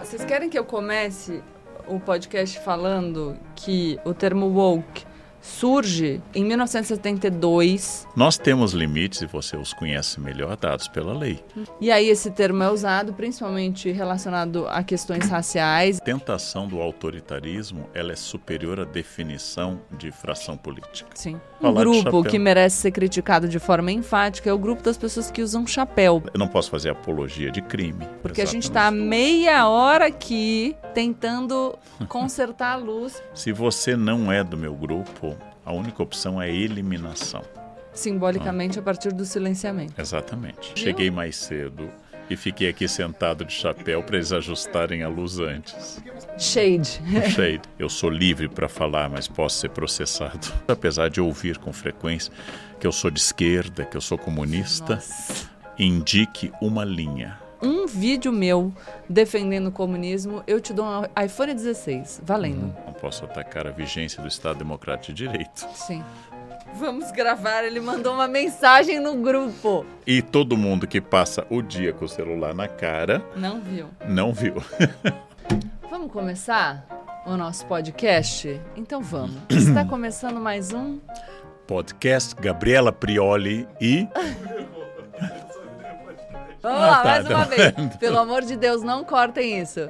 vocês querem que eu comece o podcast falando que o termo woke surge em 1972. Nós temos limites, e você os conhece melhor, dados pela lei. E aí esse termo é usado principalmente relacionado a questões raciais. A tentação do autoritarismo, ela é superior à definição de fração política. Sim. Um grupo que merece ser criticado de forma enfática é o grupo das pessoas que usam chapéu. Eu não posso fazer apologia de crime. Porque a gente está meia hora aqui tentando consertar a luz. Se você não é do meu grupo, a única opção é eliminação. Simbolicamente a partir do silenciamento. Exatamente. Cheguei mais cedo e fiquei aqui sentado de chapéu para eles ajustarem a luz antes. Shade. Shade. Eu sou livre para falar, mas posso ser processado. Apesar de ouvir com frequência que eu sou de esquerda, que eu sou comunista, indique uma linha. Um vídeo meu defendendo o comunismo, eu te dou um iPhone 16, valendo. Não posso atacar a vigência do Estado Democrático de Direito. Sim. Vamos gravar, ele mandou uma mensagem no grupo. E todo mundo que passa o dia com o celular na cara... Não viu. Não viu. Vamos começar o nosso podcast? Então vamos. Está começando mais um... Podcast Gabriela Prioli e... Vamos lá, mais uma vez. Pelo amor de Deus, não cortem isso.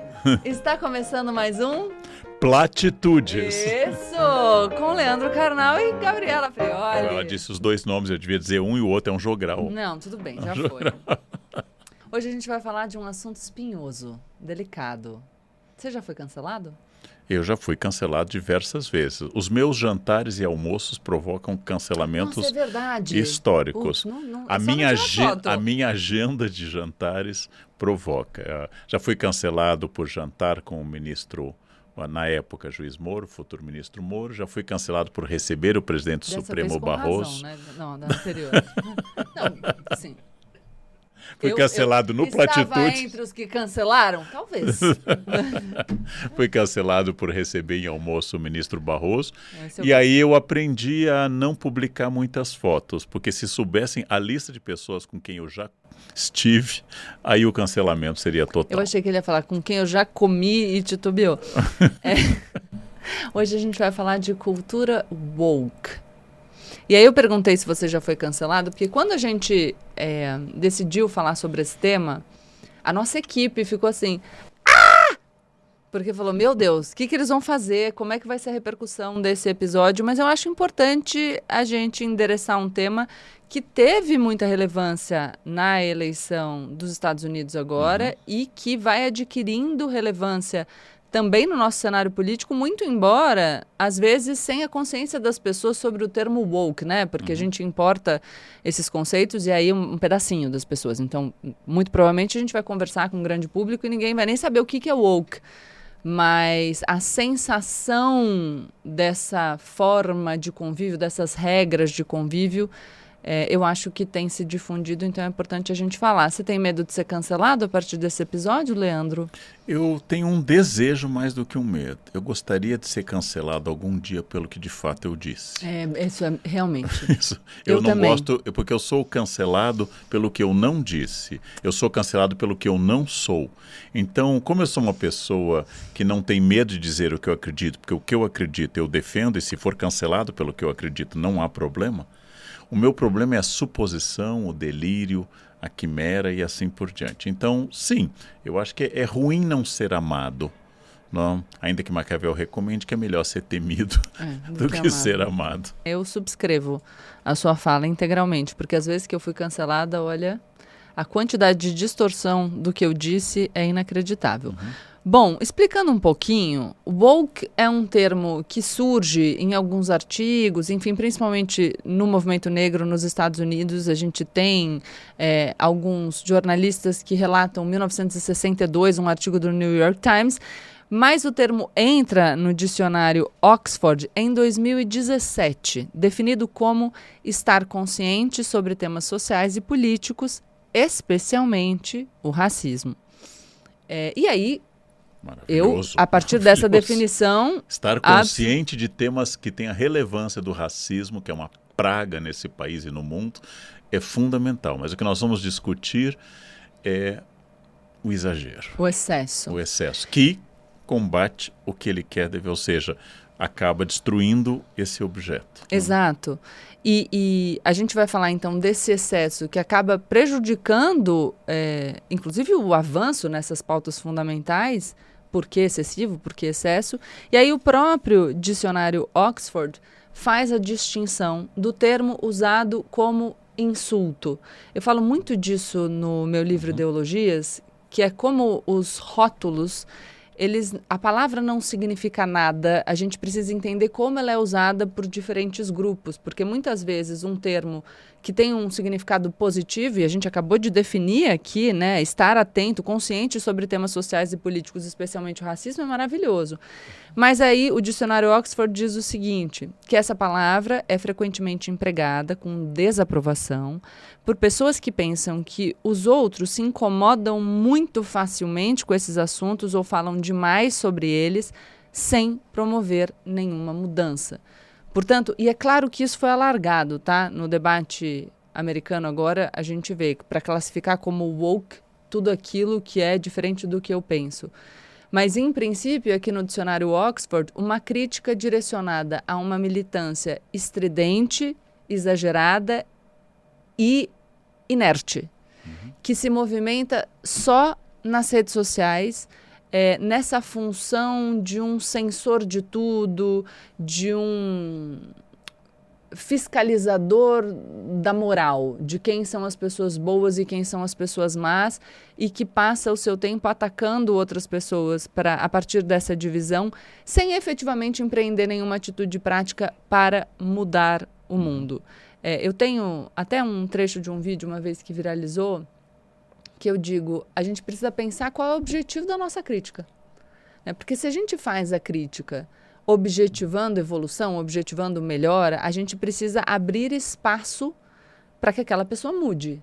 Está começando mais um... Platitudes. Isso! Com Leandro Carnal e Gabriela Prioli. Ela disse os dois nomes, eu devia dizer um e o outro é um jogral. Não, tudo bem, já foi. Hoje a gente vai falar de um assunto espinhoso, delicado. Você já foi cancelado? Eu já fui cancelado diversas vezes. Os meus jantares e almoços provocam cancelamentos históricos. A minha agenda de jantares provoca. Já fui cancelado por jantar com o ministro, na época, juiz Moro, futuro ministro Moro. Já fui cancelado por receber o presidente Supremo Barroso. Razão, né? Não, da anterior. Não, sim. Fui cancelado no Platitude. Estava entre os que cancelaram? Talvez. Fui cancelado por receber em almoço o ministro Barroso. Aí eu aprendi a não publicar muitas fotos, porque se soubessem a lista de pessoas com quem eu já estive, aí o cancelamento seria total. Eu achei que ele ia falar com quem eu já comi e titubeou. Hoje a gente vai falar de cultura woke. E aí eu perguntei se você já foi cancelado, porque quando a gente decidiu falar sobre esse tema, a nossa equipe ficou assim, porque falou, meu Deus, o que eles vão fazer? Como é que vai ser a repercussão desse episódio? Mas eu acho importante a gente endereçar um tema que teve muita relevância na eleição dos Estados Unidos agora e que vai adquirindo relevância também no nosso cenário político, muito embora, às vezes, sem a consciência das pessoas sobre o termo woke, né? Porque a gente importa esses conceitos e aí um pedacinho das pessoas. Então, muito provavelmente a gente vai conversar com um grande público e ninguém vai nem saber o que é woke. Mas a sensação dessa forma de convívio, dessas regras de convívio, eu acho que tem se difundido, então é importante a gente falar. Você tem medo de ser cancelado a partir desse episódio, Leandro? Eu tenho um desejo mais do que um medo. Eu gostaria de ser cancelado algum dia pelo que de fato eu disse. Isso é realmente. Isso. Eu não também gosto, porque eu sou cancelado pelo que eu não disse. Eu sou cancelado pelo que eu não sou. Então, como eu sou uma pessoa que não tem medo de dizer o que eu acredito, porque o que eu acredito eu defendo, e se for cancelado pelo que eu acredito não há problema, o meu problema é a suposição, o delírio, a quimera e assim por diante. Então, sim, eu acho que é ruim não ser amado. Não? Ainda que Maquiavel recomende que é melhor ser temido do que ser amado. Eu subscrevo a sua fala integralmente, porque às vezes que eu fui cancelada, olha, a quantidade de distorção do que eu disse é inacreditável. Bom, explicando um pouquinho, woke é um termo que surge em alguns artigos, enfim, principalmente no movimento negro nos Estados Unidos. A gente tem alguns jornalistas que relatam 1962, um artigo do New York Times, mas o termo entra no dicionário Oxford em 2017, definido como estar consciente sobre temas sociais e políticos, especialmente o racismo. E aí, eu, a partir dessa definição... Estar consciente de temas que têm a relevância do racismo, que é uma praga nesse país e no mundo, é fundamental. Mas o que nós vamos discutir é o exagero. O excesso. O excesso, que combate o que ele quer, ou seja, acaba destruindo esse objeto. Exato. E a gente vai falar, então, desse excesso que acaba prejudicando, inclusive, o avanço nessas pautas fundamentais. Por que excessivo? Por que excesso? E aí o próprio dicionário Oxford faz a distinção do termo usado como insulto. Eu falo muito disso no meu livro Ideologias, que é como os rótulos, a palavra não significa nada, a gente precisa entender como ela é usada por diferentes grupos, porque muitas vezes um termo que tem um significado positivo, e a gente acabou de definir aqui, né, estar atento, consciente sobre temas sociais e políticos, especialmente o racismo, é maravilhoso. Mas aí o dicionário Oxford diz o seguinte, que essa palavra é frequentemente empregada com desaprovação por pessoas que pensam que os outros se incomodam muito facilmente com esses assuntos ou falam demais sobre eles sem promover nenhuma mudança. Portanto, e é claro que isso foi alargado, tá? No debate americano agora, a gente vê, para classificar como woke, tudo aquilo que é diferente do que eu penso. Mas, em princípio, aqui no dicionário Oxford, uma crítica direcionada a uma militância estridente, exagerada e inerte, que se movimenta só nas redes sociais, nessa função de um censor de tudo, de um fiscalizador da moral, de quem são as pessoas boas e quem são as pessoas más, e que passa o seu tempo atacando outras pessoas a partir dessa divisão, sem efetivamente empreender nenhuma atitude prática para mudar o mundo. Eu tenho até um trecho de um vídeo uma vez que viralizou, que eu digo, a gente precisa pensar qual é o objetivo da nossa crítica. Porque se a gente faz a crítica objetivando evolução, objetivando melhora, a gente precisa abrir espaço para que aquela pessoa mude.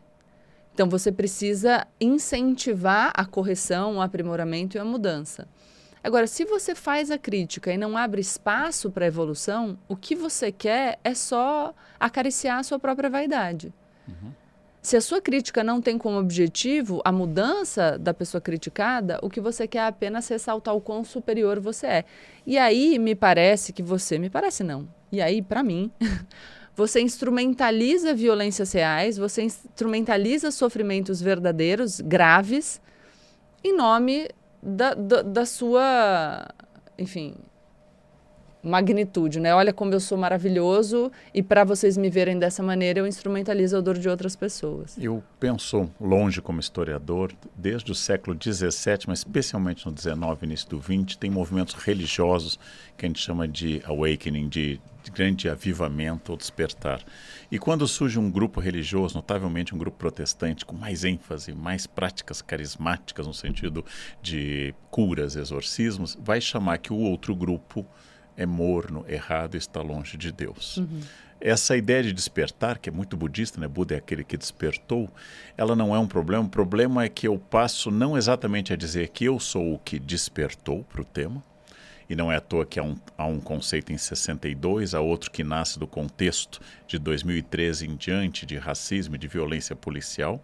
Então, você precisa incentivar a correção, o aprimoramento e a mudança. Agora, se você faz a crítica e não abre espaço para a evolução, o que você quer é só acariciar a sua própria vaidade. Se a sua crítica não tem como objetivo a mudança da pessoa criticada, o que você quer é apenas ressaltar o quão superior você é. E aí, me parece não. E aí, para mim, você instrumentaliza violências reais, você instrumentaliza sofrimentos verdadeiros, graves, em nome da sua, enfim, magnitude, né? Olha como eu sou maravilhoso e para vocês me verem dessa maneira eu instrumentalizo a dor de outras pessoas. Eu penso longe como historiador, desde o século XVII, mas especialmente no XIX e início do XX, tem movimentos religiosos que a gente chama de awakening, de grande avivamento ou despertar. E quando surge um grupo religioso, notavelmente um grupo protestante, com mais ênfase, mais práticas carismáticas no sentido de curas, exorcismos, vai chamar que o outro grupo é morno, errado e está longe de Deus. Essa ideia de despertar, que é muito budista, né? Buda é aquele que despertou, ela não é um problema. O problema é que eu passo não exatamente a dizer que eu sou o que despertou para o tema, e não é à toa que há um conceito em 62, há outro que nasce do contexto de 2013 em diante, de racismo e de violência policial.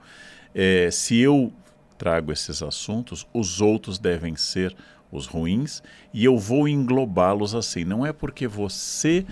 Se eu trago esses assuntos, os outros devem ser os ruins, e eu vou englobá-los assim. Não é porque você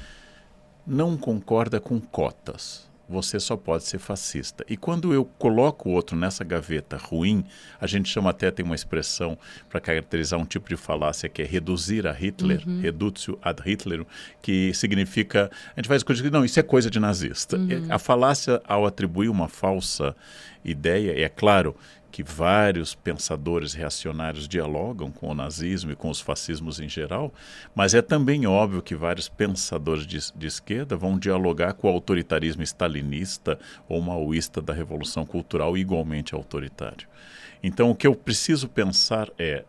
não concorda com cotas, você só pode ser fascista. E quando eu coloco o outro nessa gaveta ruim, a gente chama até, tem uma expressão para caracterizar um tipo de falácia que é reduzir a Hitler, redutio ad Hitler, que significa, a gente faz coisas que, não, isso é coisa de nazista. A falácia, ao atribuir uma falsa ideia, é claro que vários pensadores reacionários dialogam com o nazismo e com os fascismos em geral, mas é também óbvio que vários pensadores de esquerda vão dialogar com o autoritarismo stalinista ou maoísta da Revolução Cultural, igualmente autoritário. Então, o que eu preciso pensar é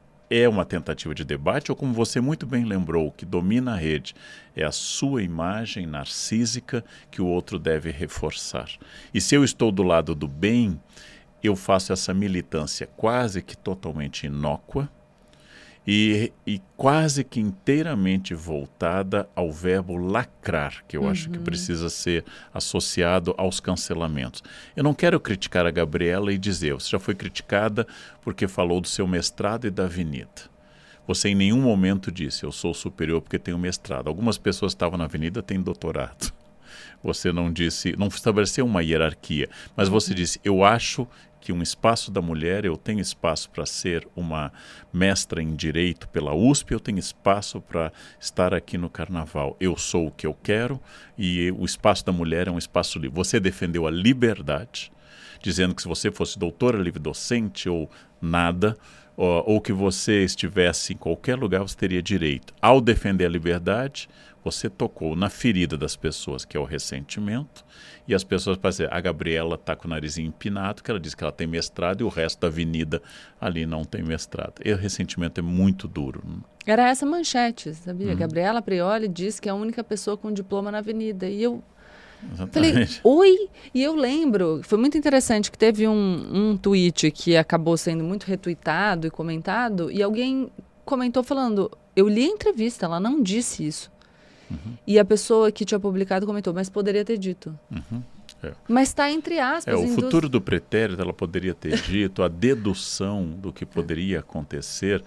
uma tentativa de debate, ou como você muito bem lembrou, o que domina a rede é a sua imagem narcísica que o outro deve reforçar. E se eu estou do lado do bem, eu faço essa militância quase que totalmente inócua e quase que inteiramente voltada ao verbo lacrar, que eu acho que precisa ser associado aos cancelamentos. Eu não quero criticar a Gabriela e dizer, você já foi criticada porque falou do seu mestrado e da avenida. Você em nenhum momento disse, eu sou superior porque tenho mestrado. Algumas pessoas que estavam na avenida têm doutorado. Você não disse, não estabeleceu uma hierarquia, mas você disse, eu acho que um espaço da mulher, eu tenho espaço para ser uma mestra em Direito pela USP, eu tenho espaço para estar aqui no Carnaval. Eu sou o que eu quero e o espaço da mulher é um espaço livre. Você defendeu a liberdade, dizendo que se você fosse doutora livre docente ou nada, ou que você estivesse em qualquer lugar, você teria direito. Ao defender a liberdade, você tocou na ferida das pessoas, que é o ressentimento, e as pessoas podem dizer, a Gabriela está com o narizinho empinado, que ela diz que ela tem mestrado e o resto da avenida ali não tem mestrado. E o ressentimento é muito duro. Era essa manchete, sabia? Gabriela Prioli diz que é a única pessoa com diploma na avenida. E eu falei, oi? E eu lembro, foi muito interessante que teve um tweet que acabou sendo muito retuitado e comentado, e alguém comentou falando, eu li a entrevista, ela não disse isso. E a pessoa que tinha publicado comentou, mas poderia ter dito. Mas está entre aspas. O futuro do pretérito, ela poderia ter dito, a dedução do que poderia acontecer.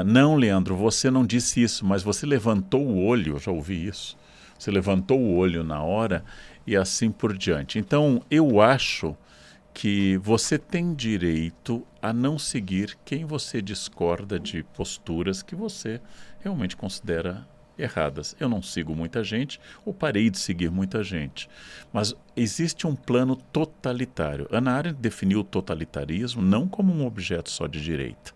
Não, Leandro, você não disse isso, mas você levantou o olho, eu já ouvi isso. Você levantou o olho na hora e assim por diante. Então, eu acho que você tem direito a não seguir quem você discorda de posturas que você realmente considera erradas. Eu não sigo muita gente, ou parei de seguir muita gente. Mas existe um plano totalitário. Hannah Arendt definiu o totalitarismo não como um objeto só de direita,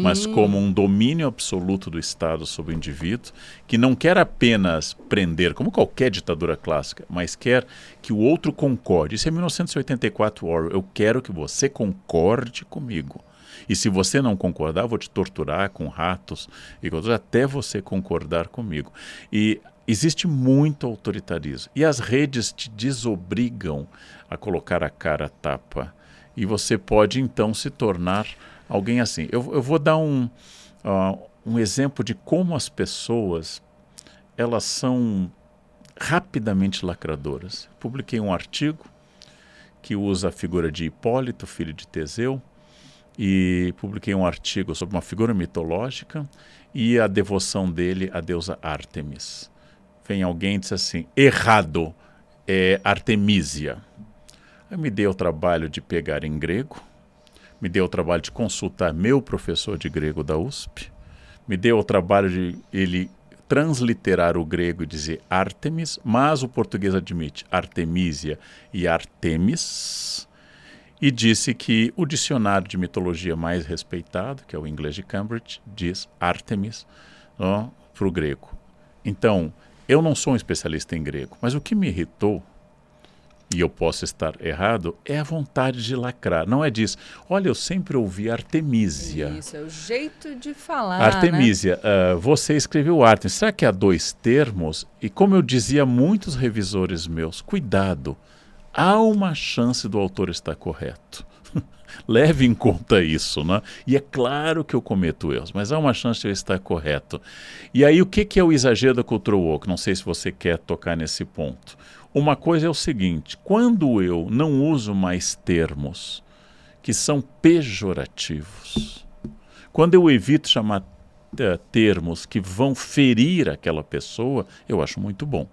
mas como um domínio absoluto do Estado sobre o indivíduo, que não quer apenas prender, como qualquer ditadura clássica, mas quer que o outro concorde. Isso é 1984, Orwell. Eu quero que você concorde comigo. E se você não concordar, vou te torturar com ratos e coisas até você concordar comigo. E existe muito autoritarismo. E as redes te desobrigam a colocar a cara a tapa. E você pode, então, se tornar alguém assim. Eu vou dar um exemplo de como as pessoas elas são rapidamente lacradoras. Publiquei um artigo que usa a figura de Hipólito, filho de Teseu, e publiquei um artigo sobre uma figura mitológica e a devoção dele à deusa Ártemis. Vem alguém e diz assim, errado, é Artemísia. Eu me dei o trabalho de pegar em grego, me dei o trabalho de consultar meu professor de grego da USP, me dei o trabalho de ele transliterar o grego e dizer Ártemis, mas o português admite Artemísia e Artemis, e disse que o dicionário de mitologia mais respeitado, que é o inglês de Cambridge, diz Ártemis para o grego. Então, eu não sou um especialista em grego, mas o que me irritou, e eu posso estar errado, é a vontade de lacrar. Não é disso. Olha, eu sempre ouvi Artemísia. Isso, é o jeito de falar, Artemísia, né? Você escreveu Ártemis. Será que há dois termos? E como eu dizia a muitos revisores meus, cuidado. Há uma chance do autor estar correto. Leve em conta isso, né? E é claro que eu cometo erros, mas há uma chance de eu estar correto. E aí o que é o exagero da cultura woke? Não sei se você quer tocar nesse ponto. Uma coisa é o seguinte, quando eu não uso mais termos que são pejorativos, quando eu evito chamar termos que vão ferir aquela pessoa, eu acho muito bom.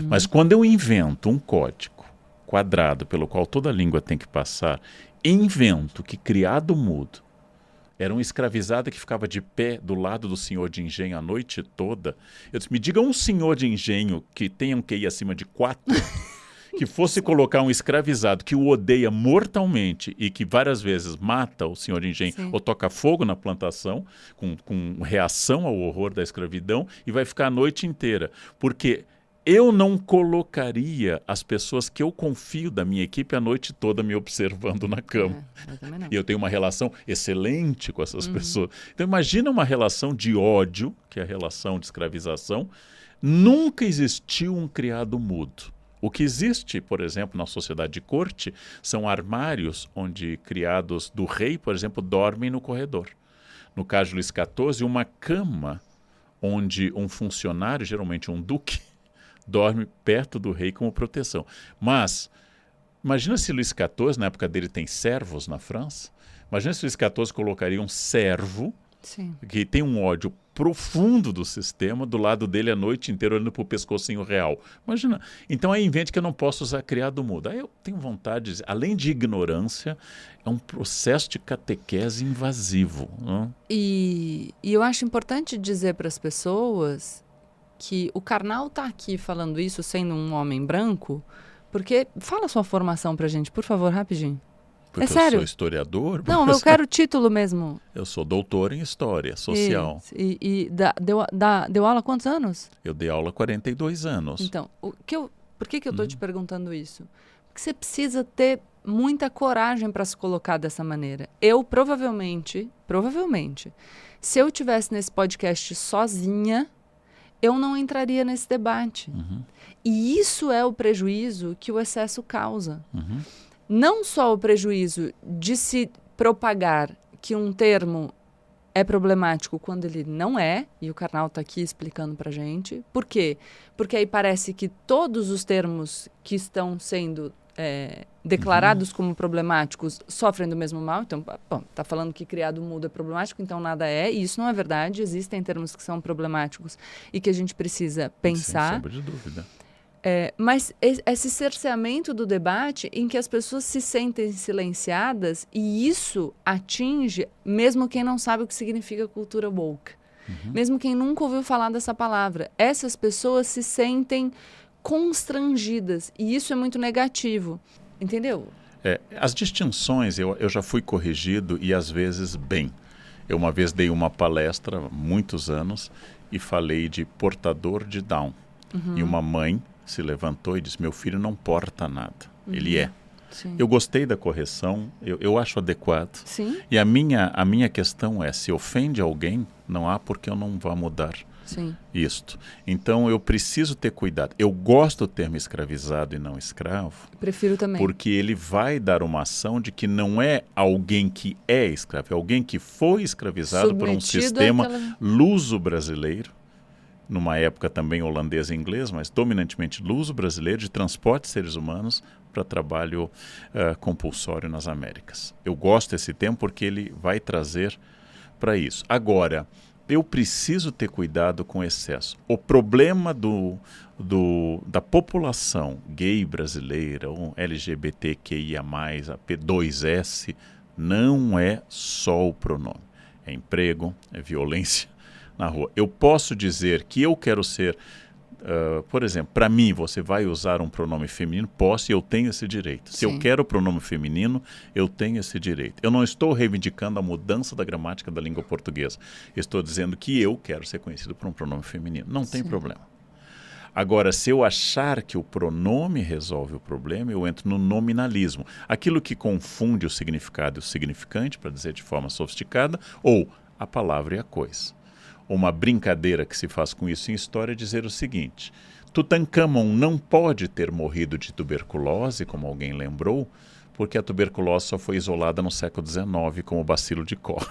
Mas quando eu invento um código quadrado pelo qual toda língua tem que passar, invento que criado mudo era um escravizado que ficava de pé do lado do senhor de engenho a noite toda. Eu disse, me diga um senhor de engenho que tenha um QI acima de 4, que fosse colocar um escravizado que o odeia mortalmente e que várias vezes mata o senhor de engenho ou toca fogo na plantação com reação ao horror da escravidão e vai ficar a noite inteira. Porque eu não colocaria as pessoas que eu confio da minha equipe a noite toda me observando na cama. E eu tenho uma relação excelente com essas pessoas. Então imagina uma relação de ódio, que é a relação de escravização. Nunca existiu um criado mudo. O que existe, por exemplo, na sociedade de corte, são armários onde criados do rei, por exemplo, dormem no corredor. no caso de Luís XIV, uma cama onde um funcionário, geralmente um duque, dorme perto do rei como proteção. Mas imagina se Luís XIV, na época dele tem servos na França, imagina se Luís XIV colocaria um servo Sim. que tem um ódio profundo do sistema, do lado dele a noite inteira olhando para o pescocinho real. Imagina. Então aí invente que eu não posso usar criado mudo. Aí eu tenho vontade de dizer, além de ignorância, é um processo de catequese invasivo. Não? E eu acho importante dizer para as pessoas que o Karnal está aqui falando isso sendo um homem branco, porque fala sua formação pra gente, por favor, rapidinho. Porque sério? Eu sou historiador. Não, eu quero o título mesmo. Eu sou doutor em História Social. E deu aula há quantos anos? Eu dei aula há 42 anos. Então, por que eu estou te perguntando isso? Porque você precisa ter muita coragem para se colocar dessa maneira. Eu, provavelmente, se eu tivesse nesse podcast sozinha, eu não entraria nesse debate. E isso é o prejuízo que o excesso causa. Não só o prejuízo de se propagar que um termo é problemático quando ele não é, e o Karnal está aqui explicando para a gente. Por quê? Porque aí parece que todos os termos que estão sendo declarados como problemáticos sofrem do mesmo mal. Então, está falando que criado mudo é problemático, então nada é. E isso não é verdade. Existem termos que são problemáticos e que a gente precisa pensar. Sem sombra de dúvida. Mas esse cerceamento do debate em que as pessoas se sentem silenciadas, e isso atinge mesmo quem não sabe o que significa cultura woke. Mesmo quem nunca ouviu falar dessa palavra. Essas pessoas se sentem constrangidas, e isso é muito negativo. Entendeu? As distinções, eu já fui corrigido e às vezes bem. Eu uma vez dei uma palestra, há muitos anos, e falei de portador de Down. E uma mãe se levantou e disse, meu filho não porta nada, ele é. Sim. Eu gostei da correção, eu acho adequado. Sim. E a minha questão é, se ofende alguém, não há por que eu não vá mudar. Sim. Isto. Então eu preciso ter cuidado. Eu gosto do termo escravizado e não escravo. Prefiro também. Porque ele vai dar uma ação de que não é alguém que é escravo, é alguém que foi escravizado por um sistema luso-brasileiro, numa época também holandês e inglês, mas dominantemente luso-brasileiro, de transporte de seres humanos para trabalho compulsório nas Américas. Eu gosto desse termo porque ele vai trazer para isso. Agora, eu preciso ter cuidado com o excesso. O problema da população gay brasileira, ou LGBTQIA+, a P2S, não é só o pronome. É emprego, é violência na rua. Eu posso dizer que eu quero ser, por exemplo, para mim, você vai usar um pronome feminino? Posso, e eu tenho esse direito. Se eu quero pronome feminino, eu tenho esse direito. Eu não estou reivindicando a mudança da gramática da língua portuguesa. Estou dizendo que eu quero ser conhecido por um pronome feminino. Não tem problema. Agora, se eu achar que o pronome resolve o problema, eu entro no nominalismo. Aquilo que confunde o significado e o significante, para dizer de forma sofisticada, ou a palavra e a coisa. Uma brincadeira que se faz com isso em história é dizer o seguinte: Tutankhamon não pode ter morrido de tuberculose, como alguém lembrou, porque a tuberculose só foi isolada no século XIX como bacilo de Koch.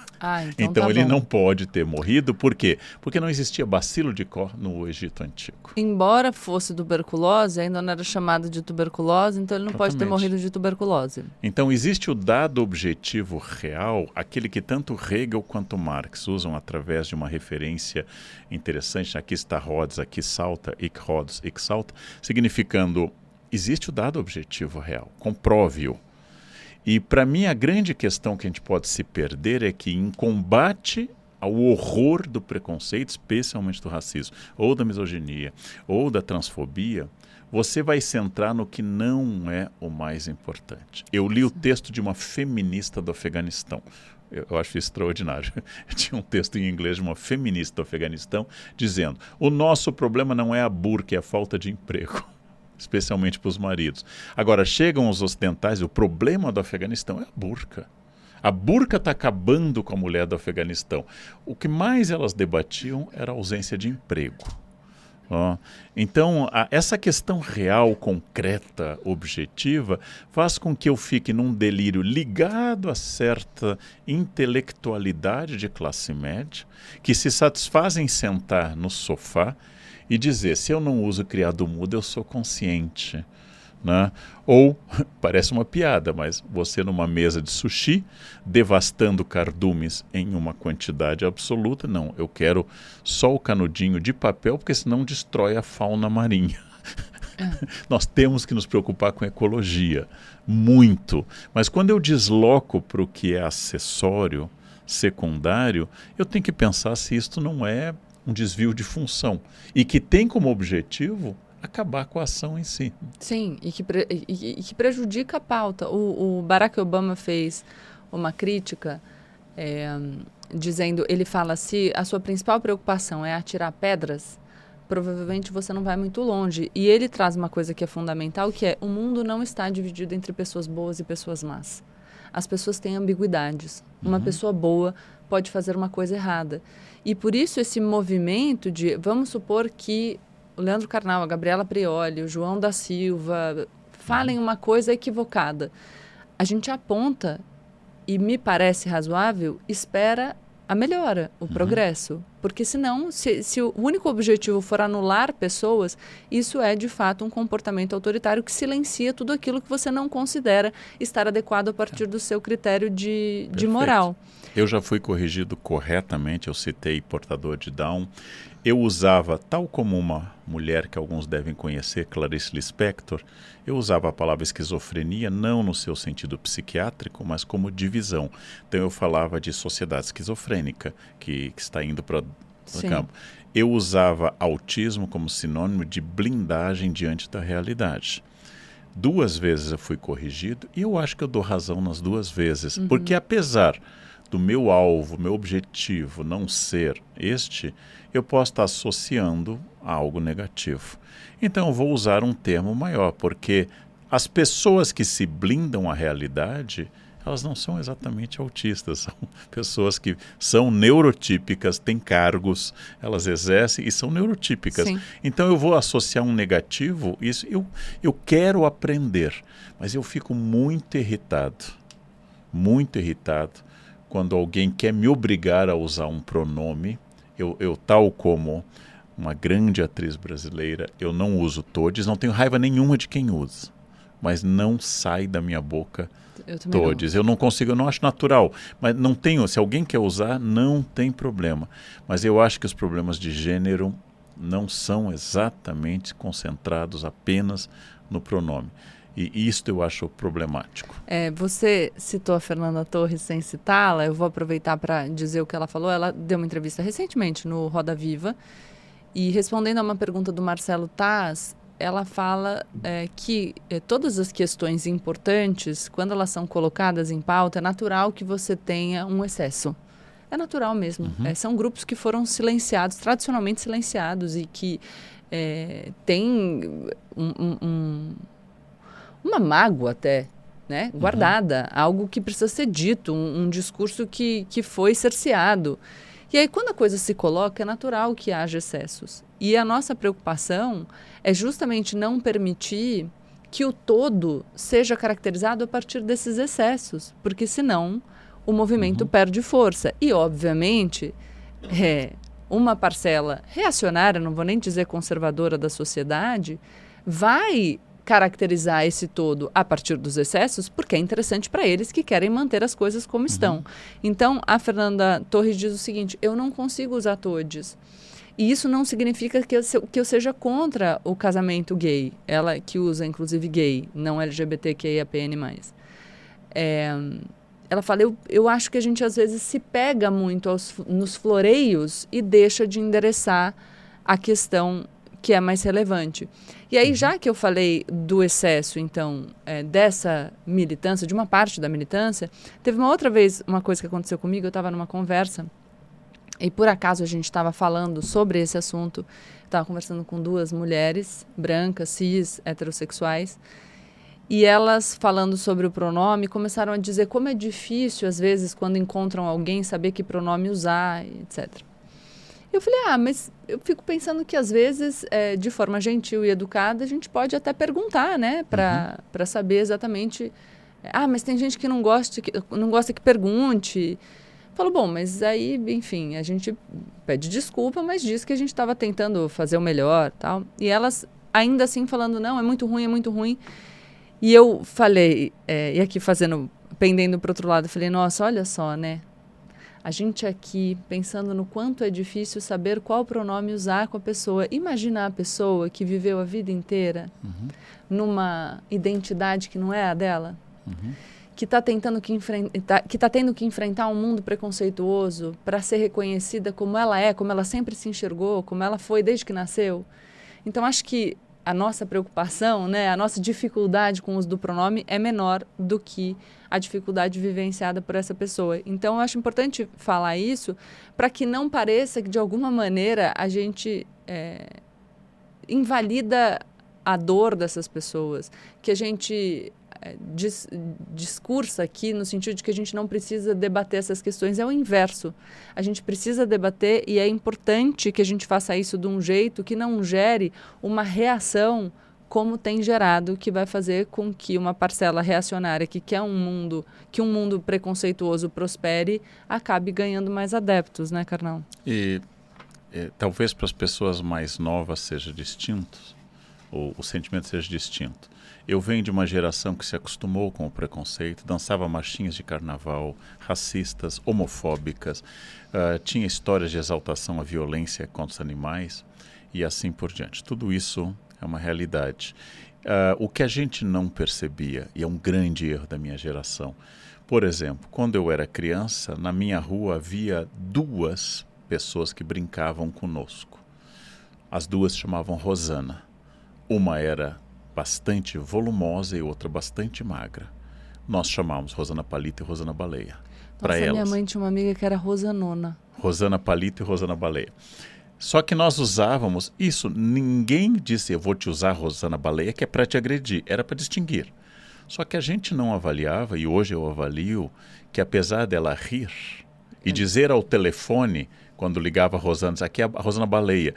Então ele não pode ter morrido, por quê? Porque não existia bacilo de Koch no Egito Antigo. Embora fosse tuberculose, ainda não era chamado de tuberculose, então ele não pode ter morrido de tuberculose. Então existe o dado objetivo real, aquele que tanto Hegel quanto Marx usam através de uma referência interessante, aqui está Rhodes, aqui salta, ich Rhodes, ich salta, significando, existe o dado objetivo real, comprove-o. E para mim a grande questão que a gente pode se perder é que em combate ao horror do preconceito, especialmente do racismo, ou da misoginia, ou da transfobia, você vai centrar no que não é o mais importante. Eu li o texto de uma feminista do Afeganistão. Eu acho extraordinário. Tinha um texto em inglês de uma feminista do Afeganistão dizendo: o nosso problema não é a burca, é a falta de emprego. Especialmente para os maridos. Agora, chegam os ocidentais e o problema do Afeganistão é a burca. A burca está acabando com a mulher do Afeganistão. O que mais elas debatiam era a ausência de emprego. Ó. Então, essa questão real, concreta, objetiva, faz com que eu fique num delírio ligado a certa intelectualidade de classe média, que se satisfaz em sentar no sofá e dizer, se eu não uso criado mudo, eu sou consciente. Né? Ou, parece uma piada, mas você numa mesa de sushi, devastando cardumes em uma quantidade absoluta, não, eu quero só o canudinho de papel, porque senão destrói a fauna marinha. Nós temos que nos preocupar com ecologia, muito. Mas quando eu desloco para o que é acessório, secundário, eu tenho que pensar se isto não é um desvio de função e que tem como objetivo acabar com a ação em si. Sim, e que prejudica a pauta. O Barack Obama fez uma crítica dizendo, ele fala, se a sua principal preocupação é atirar pedras, provavelmente você não vai muito longe. E ele traz uma coisa que é fundamental, que é, o mundo não está dividido entre pessoas boas e pessoas más. As pessoas têm ambiguidades. Uma pessoa boa pode fazer uma coisa errada. E por isso esse movimento de, vamos supor que o Leandro Carnal, a Gabriela Prioli, o João da Silva falem uma coisa equivocada. A gente aponta, e me parece razoável, espera a melhora, o progresso. Porque senão, se o único objetivo for anular pessoas, isso é de fato um comportamento autoritário que silencia tudo aquilo que você não considera estar adequado a partir do seu critério de moral. Eu já fui corrigido corretamente, eu citei portador de Down. Eu usava, tal como uma mulher que alguns devem conhecer, Clarice Lispector, eu usava a palavra esquizofrenia não no seu sentido psiquiátrico, mas como divisão. Então eu falava de sociedade esquizofrênica, que está indo para o campo. Eu usava autismo como sinônimo de blindagem diante da realidade. 2 vezes eu fui corrigido e eu acho que eu dou razão nas 2 vezes, porque apesar do meu alvo, meu objetivo não ser este, eu posso estar associando a algo negativo. Então eu vou usar um termo maior, porque as pessoas que se blindam à realidade, elas não são exatamente autistas, são pessoas que são neurotípicas, têm cargos, elas exercem e são neurotípicas. Sim. Então eu vou associar um negativo, isso eu quero aprender, mas eu fico muito irritado quando alguém quer me obrigar a usar um pronome. Eu tal como uma grande atriz brasileira, eu não uso todes, não tenho raiva nenhuma de quem usa, mas não sai da minha boca todes. Eu não consigo, eu não acho natural, mas não tenho, se alguém quer usar, não tem problema. Mas eu acho que os problemas de gênero não são exatamente concentrados apenas no pronome. E isto eu acho problemático. Você citou a Fernanda Torres sem citá-la, eu vou aproveitar para dizer o que ela falou. Ela deu uma entrevista recentemente no Roda Viva e, respondendo a uma pergunta do Marcelo Taz, ela fala que todas as questões importantes, quando elas são colocadas em pauta, é natural que você tenha um excesso. É natural mesmo. São grupos que foram silenciados, tradicionalmente silenciados, e que têm uma mágoa até, né, guardada, algo que precisa ser dito, um discurso que foi cerceado. E aí, quando a coisa se coloca, é natural que haja excessos. E a nossa preocupação é justamente não permitir que o todo seja caracterizado a partir desses excessos, porque senão o movimento perde força. E, obviamente, uma parcela reacionária, não vou nem dizer conservadora da sociedade, vai caracterizar esse todo a partir dos excessos, porque é interessante para eles que querem manter as coisas como estão. Então, a Fernanda Torres diz o seguinte: eu não consigo usar todes. E isso não significa que eu seja contra o casamento gay. Ela que usa, inclusive, gay, não LGBTQIAPN+. Ela fala, eu acho que a gente às vezes se pega muito nos floreios e deixa de endereçar a questão que é mais relevante. E aí, já que eu falei do excesso, então, dessa militância, de uma parte da militância, teve uma outra vez, uma coisa que aconteceu comigo, eu estava numa conversa, e por acaso a gente estava falando sobre esse assunto, estava conversando com 2 mulheres, brancas, cis, heterossexuais, e elas, falando sobre o pronome, começaram a dizer como é difícil, às vezes, quando encontram alguém, saber que pronome usar, etc. Eu falei, mas eu fico pensando que às vezes, de forma gentil e educada, a gente pode até perguntar, né? Para saber exatamente... mas tem gente que não gosta que pergunte. Falo, bom, mas aí, enfim, a gente pede desculpa, mas diz que a gente estava tentando fazer o melhor, tal. E elas, ainda assim, falando, não, é muito ruim, é muito ruim. E eu falei, e aqui pendendo para o outro lado, eu falei, nossa, olha só, né? A gente aqui pensando no quanto é difícil saber qual pronome usar com a pessoa. Imagina a pessoa que viveu a vida inteira numa identidade que não é a dela, que está tendo que enfrentar um mundo preconceituoso para ser reconhecida como ela é, como ela sempre se enxergou, como ela foi desde que nasceu. Então, acho que a nossa preocupação, né, a nossa dificuldade com o uso do pronome é menor do que a dificuldade vivenciada por essa pessoa. Então, eu acho importante falar isso para que não pareça que, de alguma maneira, a gente invalida a dor dessas pessoas, que a gente discursa aqui no sentido de que a gente não precisa debater essas questões. É o inverso. A gente precisa debater e é importante que a gente faça isso de um jeito que não gere uma reação como tem gerado, que vai fazer com que uma parcela reacionária que quer que um mundo preconceituoso prospere, acabe ganhando mais adeptos, né, Carnal? E talvez para as pessoas mais novas seja distinto, ou o sentimento seja distinto. Eu venho de uma geração que se acostumou com o preconceito, dançava marchinhas de carnaval, racistas, homofóbicas, tinha histórias de exaltação à violência contra os animais e assim por diante. Tudo isso é uma realidade. O que a gente não percebia, e é um grande erro da minha geração, por exemplo, quando eu era criança, na minha rua havia 2 pessoas que brincavam conosco. As 2 se chamavam Rosana. Uma era bastante volumosa e outra bastante magra. Nós chamávamos Rosana Palito e Rosana Baleia. Nossa, minha mãe tinha uma amiga que era Rosanona. Rosana Palito e Rosana Baleia. Só que nós usávamos isso, ninguém disse, eu vou te usar Rosana Baleia, que é para te agredir, era para distinguir. Só que a gente não avaliava, e hoje eu avalio, que apesar dela rir e dizer ao telefone, quando ligava a Rosana, aqui é a Rosana Baleia,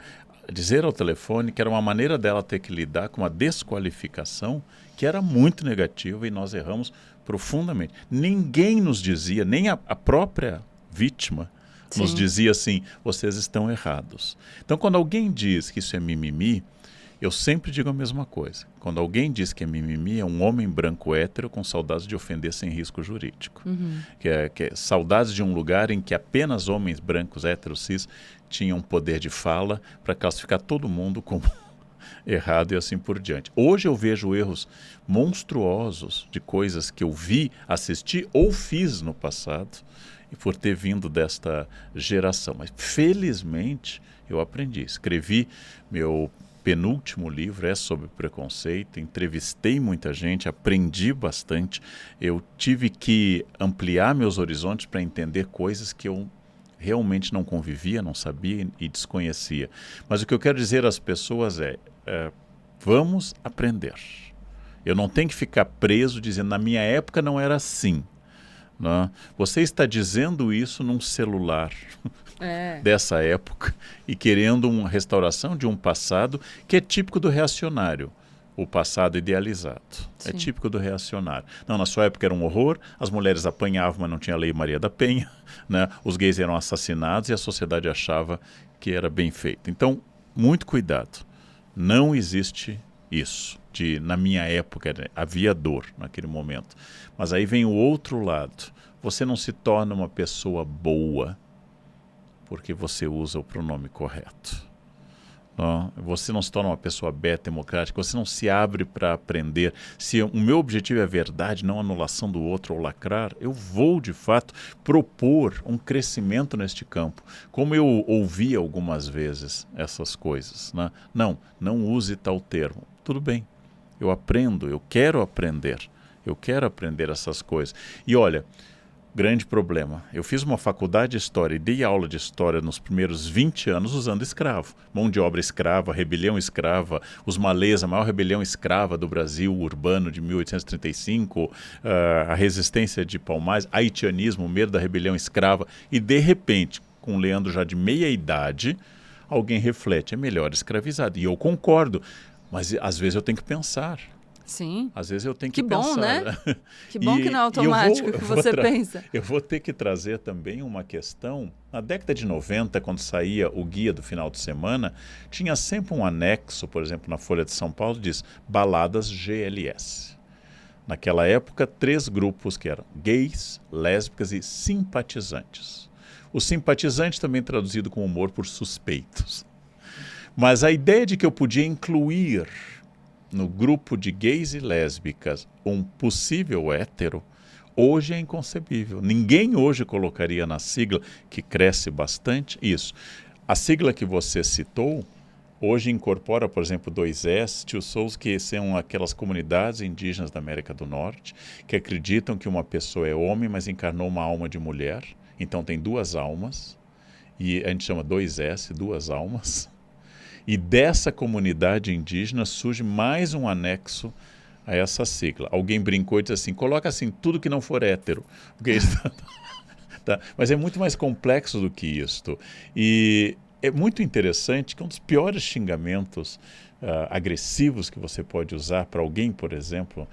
dizer ao telefone que era uma maneira dela ter que lidar com uma desqualificação que era muito negativa e nós erramos profundamente. Ninguém nos dizia, nem a própria vítima nos dizia assim, vocês estão errados. Então, quando alguém diz que isso é mimimi, eu sempre digo a mesma coisa. Quando alguém diz que é mimimi, é um homem branco hétero com saudades de ofender sem risco jurídico. Que é saudades de um lugar em que apenas homens brancos, héteros, cis, tinham poder de fala para classificar todo mundo como errado e assim por diante. Hoje eu vejo erros monstruosos de coisas que eu vi, assisti ou fiz no passado e por ter vindo desta geração. Mas felizmente eu aprendi. Escrevi meu penúltimo livro, é sobre preconceito, entrevistei muita gente, aprendi bastante. Eu tive que ampliar meus horizontes para entender coisas que eu realmente não convivia, não sabia e desconhecia. Mas o que eu quero dizer às pessoas vamos aprender. Eu não tenho que ficar preso dizendo, na minha época não era assim. Não? Você está dizendo isso num celular dessa época e querendo uma restauração de um passado que é típico do reacionário. O passado idealizado. Sim. É típico do reacionário. Não, na sua época era um horror, as mulheres apanhavam, mas não tinha lei Maria da Penha, né? Os gays eram assassinados e a sociedade achava que era bem feito. Então, muito cuidado. Não existe isso. Na minha época havia dor naquele momento. Mas aí vem o outro lado. Você não se torna uma pessoa boa porque você usa o pronome correto. Não, você não se torna uma pessoa aberta, democrática, você não se abre para aprender. Se o meu objetivo é a verdade, não a anulação do outro ou lacrar, eu vou, de fato, propor um crescimento neste campo. Como eu ouvi algumas vezes essas coisas. Né? Não use tal termo. Tudo bem, eu aprendo, eu quero aprender essas coisas. E olha, grande problema. Eu fiz uma faculdade de História e dei aula de História nos primeiros 20 anos usando escravo. Mão de obra escrava, rebelião escrava, os malês, a maior rebelião escrava do Brasil urbano de 1835, a resistência de Palmares, haitianismo, o medo da rebelião escrava. E de repente, com o Leandro já de meia idade, alguém reflete, é melhor escravizado. E eu concordo, mas às vezes eu tenho que pensar. Sim. Às vezes eu tenho que pensar. Que bom, né? Que bom que não é automático que você pensa. Eu vou ter que trazer também uma questão. Na década de 90, quando saía o guia do final de semana, tinha sempre um anexo, por exemplo, na Folha de São Paulo, diz Baladas GLS. Naquela época, 3 grupos que eram gays, lésbicas e simpatizantes. O simpatizante também traduzido com humor por suspeitos. Mas a ideia de que eu podia incluir no grupo de gays e lésbicas um possível hétero, hoje é inconcebível. Ninguém hoje colocaria na sigla, que cresce bastante, isso. A sigla que você citou, hoje incorpora, por exemplo, 2S, Tio Souls, que são aquelas comunidades indígenas da América do Norte, que acreditam que uma pessoa é homem, mas encarnou uma alma de mulher. Então tem 2 almas, e a gente chama 2S, 2 almas. E dessa comunidade indígena surge mais um anexo a essa sigla. Alguém brincou e disse assim, coloca assim, tudo que não for hétero. Porque tá? Mas é muito mais complexo do que isto. E é muito interessante que um dos piores xingamentos agressivos que você pode usar para alguém, por exemplo,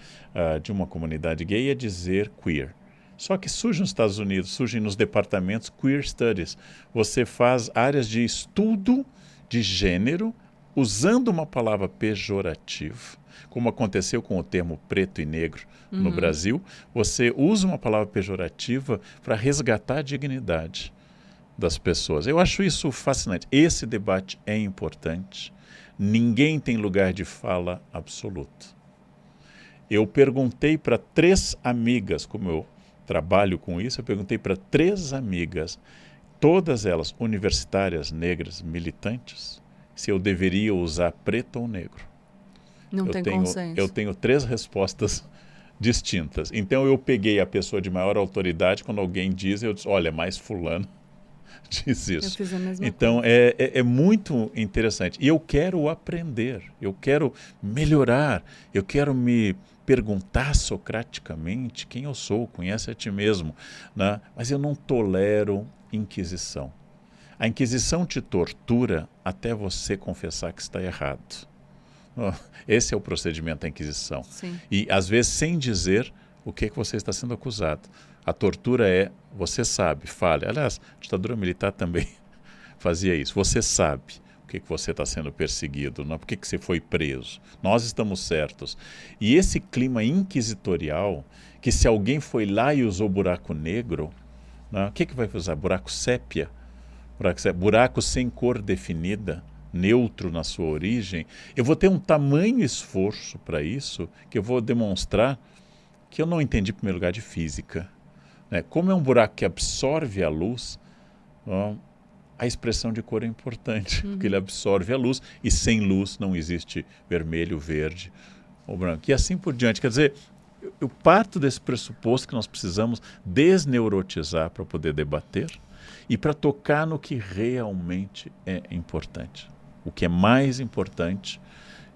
de uma comunidade gay é dizer queer. Só que surge nos Estados Unidos, surge nos departamentos Queer Studies. Você faz áreas de estudo de gênero, usando uma palavra pejorativa, como aconteceu com o termo preto e negro no Brasil, você usa uma palavra pejorativa para resgatar a dignidade das pessoas. Eu acho isso fascinante. Esse debate é importante. Ninguém tem lugar de fala absoluto. Eu perguntei para 3 amigas, como eu trabalho com isso, eu perguntei para 3 amigas, todas elas universitárias, negras, militantes, se eu deveria usar preto ou negro. Não tem consenso. Eu tenho 3 respostas distintas. Então eu peguei a pessoa de maior autoridade, quando alguém diz, eu disse, olha, mais fulano diz isso. Eu fiz a mesma então coisa. é muito interessante. E eu quero aprender, eu quero melhorar, eu quero me perguntar socraticamente quem eu sou, conhece a ti mesmo, né? Mas eu não tolero inquisição. A inquisição te tortura até você confessar que está errado. Esse é o procedimento da inquisição. Sim. E às vezes sem dizer o que você está sendo acusado. A tortura é, você sabe, fale. Aliás, a ditadura militar também fazia isso. Você sabe o que você está sendo perseguido, não? Por que você foi preso. Nós estamos certos. E esse clima inquisitorial, que se alguém foi lá e usou buraco negro, não? O que vai usar? Buraco sépia? Buraco sem cor definida, neutro na sua origem. Eu vou ter um tamanho esforço para isso, que eu vou demonstrar que eu não entendi, em primeiro lugar, de física. Como é um buraco que absorve a luz, a expressão de cor é importante, porque ele absorve a luz, e sem luz não existe vermelho, verde ou branco. E assim por diante. Quer dizer, eu parto desse pressuposto que nós precisamos desneurotizar para poder debater e para tocar no que realmente é importante. O que é mais importante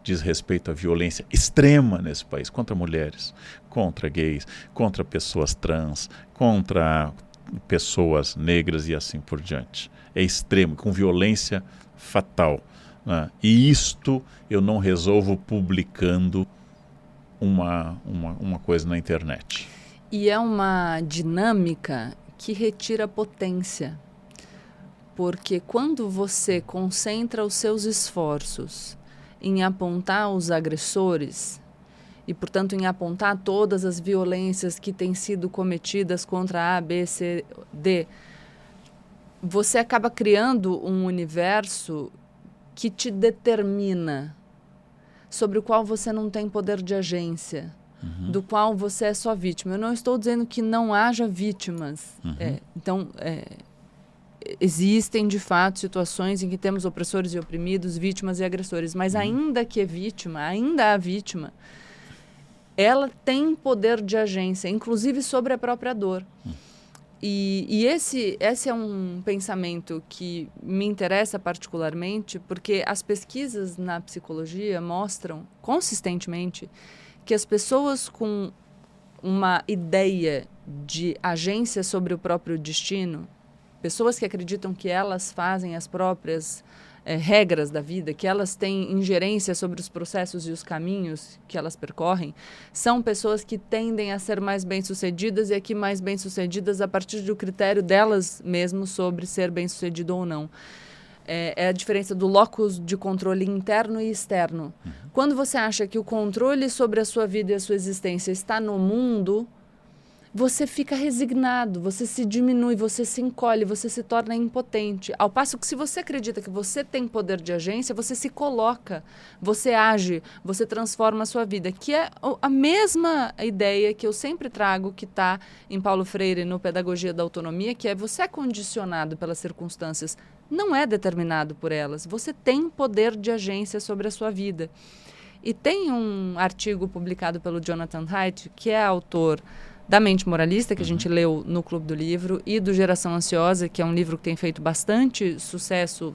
diz respeito à violência extrema nesse país, contra mulheres, contra gays, contra pessoas trans, contra pessoas negras e assim por diante. É extremo, com violência fatal, né? E isto eu não resolvo publicando uma coisa na internet. E é uma dinâmica que retira potência. Porque quando você concentra os seus esforços em apontar os agressores e, portanto, em apontar todas as violências que têm sido cometidas contra A, B, C, D, você acaba criando um universo que te determina, sobre o qual você não tem poder de agência, do qual você é só vítima. Eu não estou dizendo que não haja vítimas. Existem, de fato, situações em que temos opressores e oprimidos, vítimas e agressores, mas ainda que ainda a vítima, ela tem poder de agência, inclusive sobre a própria dor. E esse é um pensamento que me interessa particularmente, porque as pesquisas na psicologia mostram consistentemente que as pessoas com uma ideia de agência sobre o próprio destino, pessoas que acreditam que elas fazem as próprias regras da vida, que elas têm ingerência sobre os processos e os caminhos que elas percorrem, são pessoas que tendem a ser mais bem-sucedidas e aqui mais bem-sucedidas a partir do critério delas mesmas sobre ser bem-sucedido ou não. É a diferença do locus de controle interno e externo. Quando você acha que o controle sobre a sua vida e a sua existência está no mundo, você fica resignado, você se diminui, você se encolhe, você se torna impotente. Ao passo que se você acredita que você tem poder de agência, você se coloca, você age, você transforma a sua vida, que é a mesma ideia que eu sempre trago, que está em Paulo Freire, no Pedagogia da Autonomia, que é você é condicionado pelas circunstâncias, não é determinado por elas. Você tem poder de agência sobre a sua vida. E tem um artigo publicado pelo Jonathan Haidt, que é autor da Mente Moralista, que a gente leu no Clube do Livro, e do Geração Ansiosa, que é um livro que tem feito bastante sucesso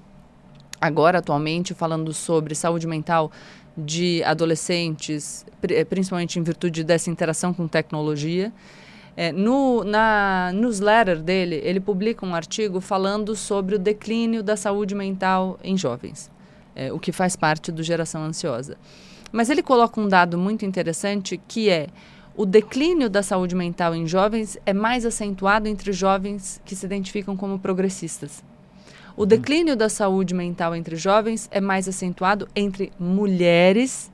agora, atualmente, falando sobre saúde mental de adolescentes, principalmente em virtude dessa interação com tecnologia. Na newsletter dele, ele publica um artigo falando sobre o declínio da saúde mental em jovens, o que faz parte do Geração Ansiosa. Mas ele coloca um dado muito interessante, que é o declínio da saúde mental em jovens é mais acentuado entre jovens que se identificam como progressistas. O declínio da saúde mental entre jovens é mais acentuado entre mulheres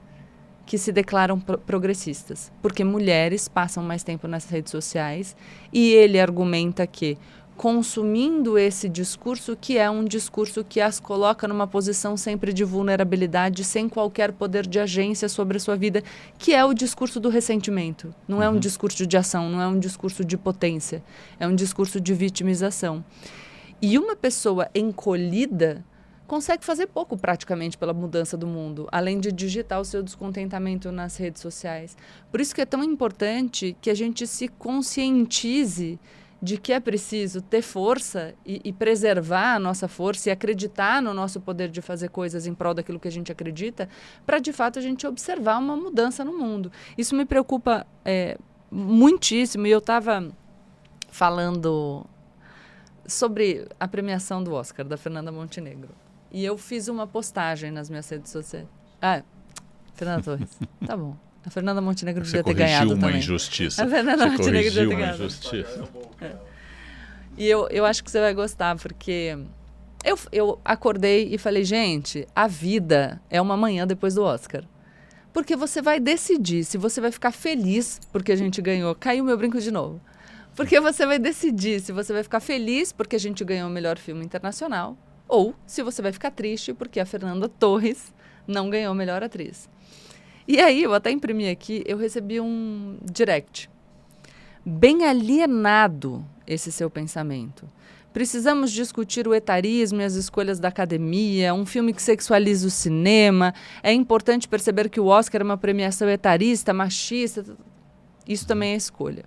que se declaram progressistas, porque mulheres passam mais tempo nas redes sociais e ele argumenta que, consumindo esse discurso, que é um discurso que as coloca numa posição sempre de vulnerabilidade, sem qualquer poder de agência sobre a sua vida, que é o discurso do ressentimento. Não é um discurso de ação, não é um discurso de potência, é um discurso de vitimização. E uma pessoa encolhida consegue fazer pouco praticamente pela mudança do mundo, além de digitar o seu descontentamento nas redes sociais. Por isso que é tão importante que a gente se conscientize de que é preciso ter força e preservar a nossa força e acreditar no nosso poder de fazer coisas em prol daquilo que a gente acredita, para de fato a gente observar uma mudança no mundo. Isso me preocupa muitíssimo, e eu estava falando sobre a premiação do Oscar, da Fernanda Montenegro. E eu fiz uma postagem nas minhas redes sociais. Fernanda Torres, tá bom. A Fernanda Montenegro devia ter ganhado também. Uma injustiça. A Fernanda Montenegro devia ter ganhado. Injustiça. E eu acho que você vai gostar, porque eu acordei e falei, gente, a vida é uma manhã depois do Oscar. Porque você vai decidir se você vai ficar feliz porque a gente ganhou. Caiu meu brinco de novo. Porque você vai decidir se você vai ficar feliz porque a gente ganhou o melhor filme internacional, ou se você vai ficar triste porque a Fernanda Torres não ganhou a melhor atriz. E aí, eu até imprimi aqui, eu recebi um direct. Bem alienado esse seu pensamento. Precisamos discutir o etarismo e as escolhas da academia, um filme que sexualiza o cinema. É importante perceber que o Oscar é uma premiação etarista, machista. Isso também é escolha.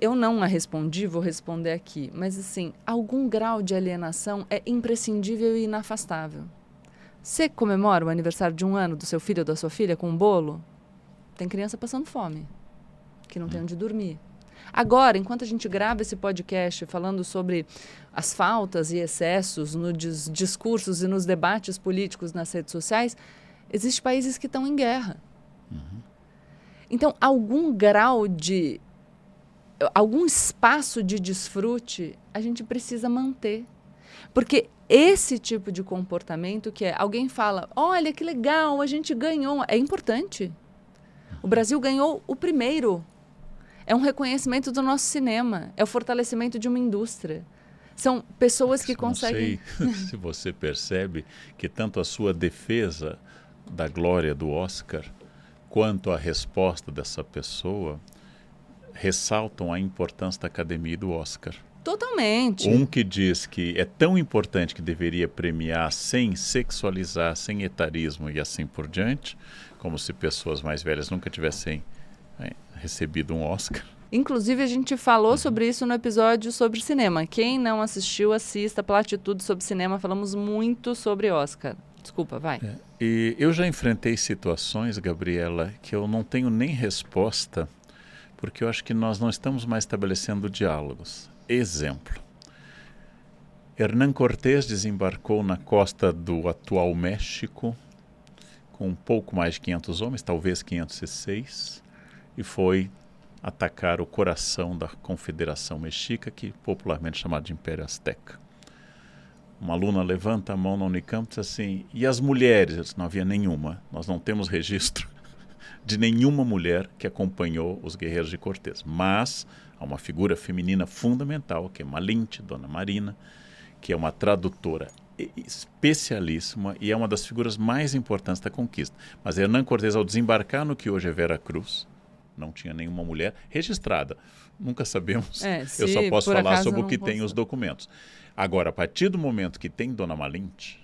Eu não a respondi, vou responder aqui. Mas, assim, algum grau de alienação é imprescindível e inafastável. Você comemora o aniversário de 1 ano do seu filho ou da sua filha com um bolo? Tem criança passando fome, que não tem onde dormir. Agora, enquanto a gente grava esse podcast falando sobre as faltas e excessos nos discursos e nos debates políticos nas redes sociais, existem países que estão em guerra. Então, algum espaço de desfrute a gente precisa manter. Porque esse tipo de comportamento que alguém fala, olha que legal, a gente ganhou, é importante. O Brasil ganhou o primeiro. É um reconhecimento do nosso cinema, é o fortalecimento de uma indústria. São pessoas que conseguem... Não sei se você percebe que tanto a sua defesa da glória do Oscar, quanto a resposta dessa pessoa, ressaltam a importância da Academia e do Oscar. Totalmente. Um que diz que é tão importante que deveria premiar sem sexualizar, sem etarismo e assim por diante, como se pessoas mais velhas nunca tivessem recebido um Oscar. Inclusive, a gente falou sobre isso no episódio sobre cinema. Quem não assistiu, assista Platitude sobre cinema. Falamos muito sobre Oscar. Desculpa, vai. E eu já enfrentei situações, Gabriela, que eu não tenho nem resposta, porque eu acho que nós não estamos mais estabelecendo diálogos. Exemplo, Hernán Cortés desembarcou na costa do atual México com um pouco mais de 500 homens, talvez 506, e foi atacar o coração da Confederação Mexica, que popularmente é chamada de Império Azteca. Uma aluna levanta a mão na Unicamp e diz assim, e as mulheres? Eu disse, não havia nenhuma, nós não temos registro de nenhuma mulher que acompanhou os guerreiros de Cortés, mas há uma figura feminina fundamental, que é Malinche, Dona Marina, que é uma tradutora especialíssima e é uma das figuras mais importantes da conquista. Mas Hernán Cortés, ao desembarcar no que hoje é Veracruz, não tinha nenhuma mulher registrada. Nunca sabemos. Eu só posso falar sobre o que tem os documentos. Agora, a partir do momento que tem Dona Malinche,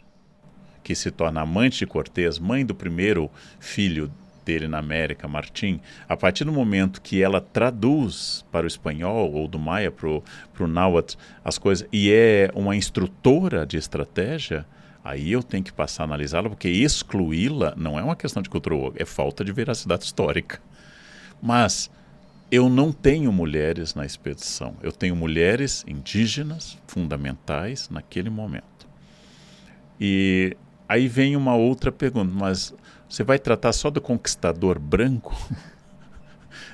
que se torna amante de Cortés, mãe do primeiro filho dele na América, Martim, a partir do momento que ela traduz para o espanhol ou do maia para o náhuatl as coisas e é uma instrutora de estratégia, aí eu tenho que passar a analisá-la, porque excluí-la não é uma questão de cultura, é falta de veracidade histórica. Mas eu não tenho mulheres na expedição, eu tenho mulheres indígenas fundamentais naquele momento. E aí vem uma outra pergunta, mas você vai tratar só do conquistador branco?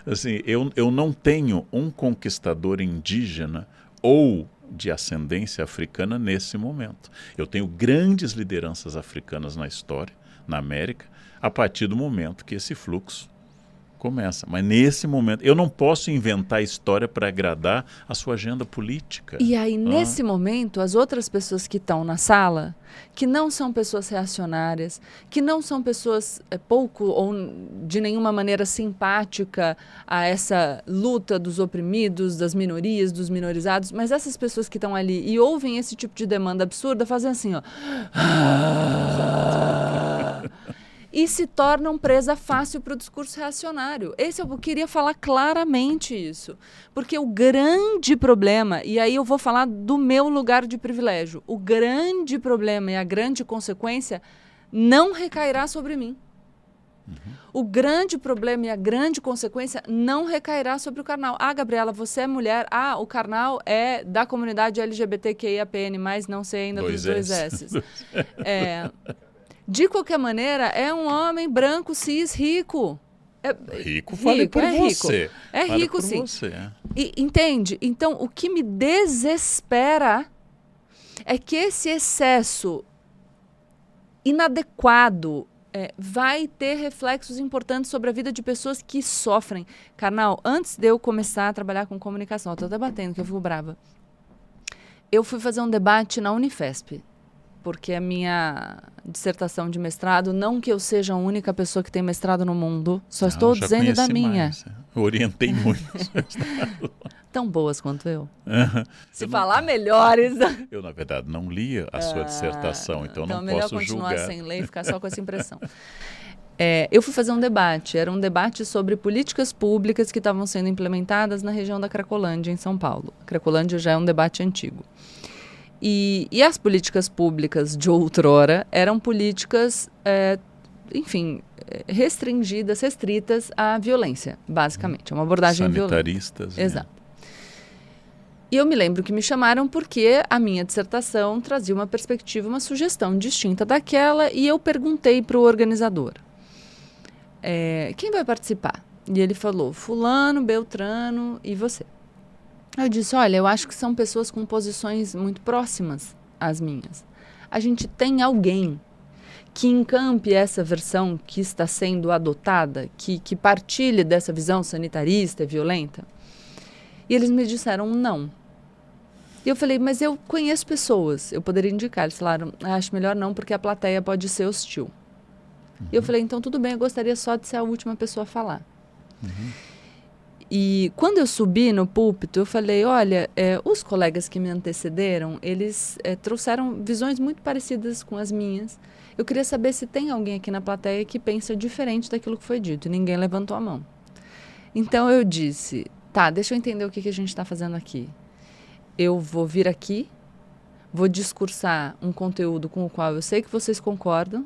Assim, eu não tenho um conquistador indígena ou de ascendência africana nesse momento. Eu tenho grandes lideranças africanas na história, na América, a partir do momento que esse fluxo começa. Mas nesse momento, eu não posso inventar história para agradar a sua agenda política. E aí, nesse momento, as outras pessoas que estão na sala, que não são pessoas reacionárias, que não são pessoas pouco ou de nenhuma maneira simpática a essa luta dos oprimidos, das minorias, dos minorizados, mas essas pessoas que estão ali e ouvem esse tipo de demanda absurda, fazem assim, ó. E se tornam presa fácil para o discurso reacionário. Eu queria falar claramente isso. Porque o grande problema, e aí eu vou falar do meu lugar de privilégio, o grande problema e a grande consequência não recairá sobre mim. O grande problema e a grande consequência não recairá sobre o Karnal. Ah, Gabriela, você é mulher. Ah, o Karnal é da comunidade LGBTQIAPN+, não sei ainda dos dois S's. De qualquer maneira, é um homem branco, cis, rico. Rico, fale por você. É rico, sim. Entende? Então, o que me desespera é que esse excesso inadequado vai ter reflexos importantes sobre a vida de pessoas que sofrem. Karnal, antes de eu começar a trabalhar com comunicação, eu estou debatendo, que eu fico brava. Eu fui fazer um debate na Unifesp, porque a minha dissertação de mestrado, não que eu seja a única pessoa que tem mestrado no mundo, só estou dizendo da minha. Eu orientei muito. Tão boas quanto eu. Se falar melhores. Eu, na verdade, não li a sua dissertação, então não posso julgar. Então, melhor continuar sem ler e ficar só com essa impressão. Eu fui fazer um debate, era um debate sobre políticas públicas que estavam sendo implementadas na região da Cracolândia, em São Paulo. A Cracolândia já é um debate antigo. E as políticas públicas de outrora eram políticas, restritas à violência, basicamente. É uma abordagem sanitaristas. Violenta. Exato. E eu me lembro que me chamaram porque a minha dissertação trazia uma perspectiva, uma sugestão distinta daquela, e eu perguntei para o organizador, quem vai participar? E ele falou, fulano, beltrano e você. Eu disse, olha, eu acho que são pessoas com posições muito próximas às minhas. A gente tem alguém que encampe essa versão que está sendo adotada, que partilhe dessa visão sanitarista e violenta? E eles me disseram não. E eu falei, mas eu conheço pessoas, eu poderia indicar. Eles falaram, acho melhor não, porque a plateia pode ser hostil. E eu falei, então tudo bem, eu gostaria só de ser a última pessoa a falar. E quando eu subi no púlpito, eu falei, olha, os colegas que me antecederam, eles trouxeram visões muito parecidas com as minhas. Eu queria saber se tem alguém aqui na plateia que pensa diferente daquilo que foi dito. E ninguém levantou a mão. Então eu disse, tá, deixa eu entender o que a gente está fazendo aqui. Eu vou vir aqui, vou discursar um conteúdo com o qual eu sei que vocês concordam,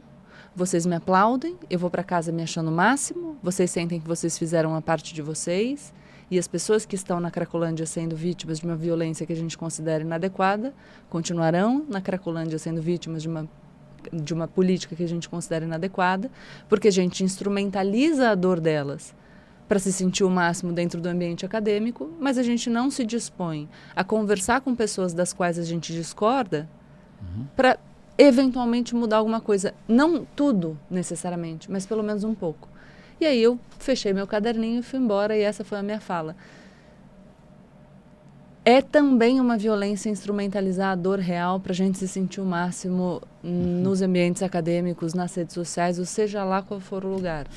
vocês me aplaudem, eu vou para casa me achando o máximo, vocês sentem que vocês fizeram a parte de vocês, E as pessoas que estão na Cracolândia sendo vítimas de uma violência que a gente considera inadequada, continuarão na Cracolândia sendo vítimas de uma política que a gente considera inadequada, porque a gente instrumentaliza a dor delas para se sentir o máximo dentro do ambiente acadêmico, mas a gente não se dispõe a conversar com pessoas das quais a gente discorda para eventualmente mudar alguma coisa. Não tudo, necessariamente, mas pelo menos um pouco. E aí eu fechei meu caderninho e fui embora, e essa foi a minha fala. É também uma violência instrumentalizar a dor real para a gente se sentir o máximo nos ambientes acadêmicos, nas redes sociais, ou seja lá qual for o lugar.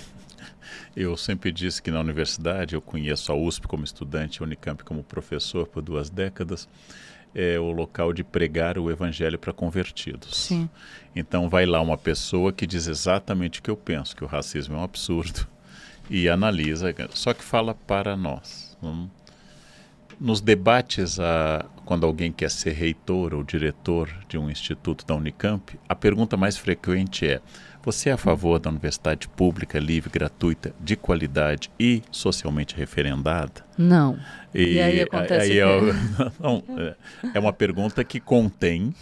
Eu sempre disse que na universidade, eu conheço a USP como estudante, a Unicamp como professor por 2 décadas, é o local de pregar o evangelho para convertidos. Sim. Então vai lá uma pessoa que diz exatamente o que eu penso, que o racismo é um absurdo, e analisa, só que fala para nós. Nos debates, quando alguém quer ser reitor ou diretor de um instituto da Unicamp, a pergunta mais frequente é: você é a favor da universidade pública, livre, gratuita, de qualidade e socialmente referendada? Não. E aí acontece é uma pergunta que contém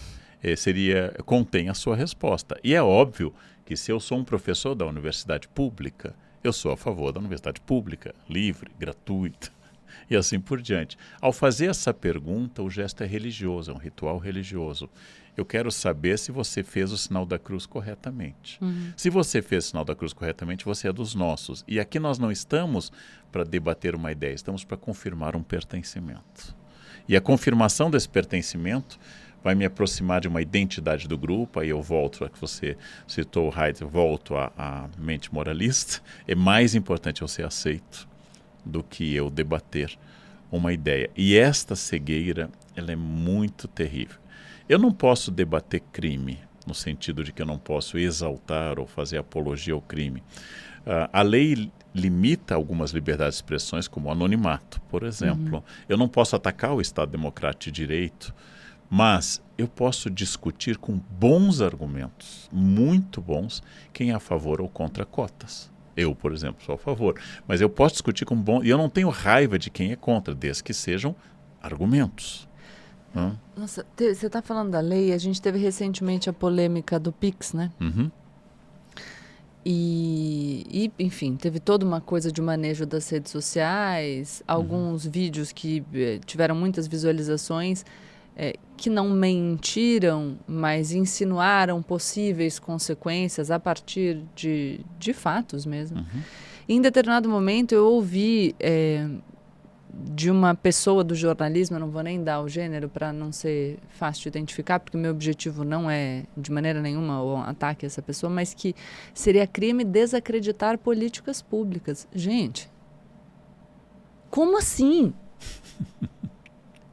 a sua resposta. E é óbvio que se eu sou um professor da universidade pública, eu sou a favor da universidade pública, livre, gratuita, e assim por diante. Ao fazer essa pergunta, o gesto é religioso, é um ritual religioso. Eu quero saber se você fez o sinal da cruz corretamente. Se você fez o sinal da cruz corretamente, você é dos nossos. E aqui nós não estamos para debater uma ideia, estamos para confirmar um pertencimento. E a confirmação desse pertencimento vai me aproximar de uma identidade do grupo. Aí eu volto a que você citou, Heidegger, volto à mente moralista. É mais importante eu ser aceito do que eu debater uma ideia. E esta cegueira, ela é muito terrível. Eu não posso debater crime, no sentido de que eu não posso exaltar ou fazer apologia ao crime. A lei limita algumas liberdades de expressões, como o anonimato, por exemplo. Eu não posso atacar o Estado Democrático de Direito, mas eu posso discutir com bons argumentos, muito bons, quem é a favor ou contra cotas. Eu, por exemplo, sou a favor. Mas eu posso discutir com bom... E eu não tenho raiva de quem é contra, desde que sejam argumentos. Nossa, você está falando da lei, a gente teve recentemente a polêmica do Pix, né? E, enfim, teve toda uma coisa de manejo das redes sociais, alguns vídeos que tiveram muitas visualizações, que não mentiram, mas insinuaram possíveis consequências a partir de fatos mesmo. E em determinado momento eu ouvi de uma pessoa do jornalismo, eu não vou nem dar o gênero para não ser fácil de identificar, porque meu objetivo não é de maneira nenhuma o ataque a essa pessoa, mas que seria crime desacreditar políticas públicas. Gente, como assim?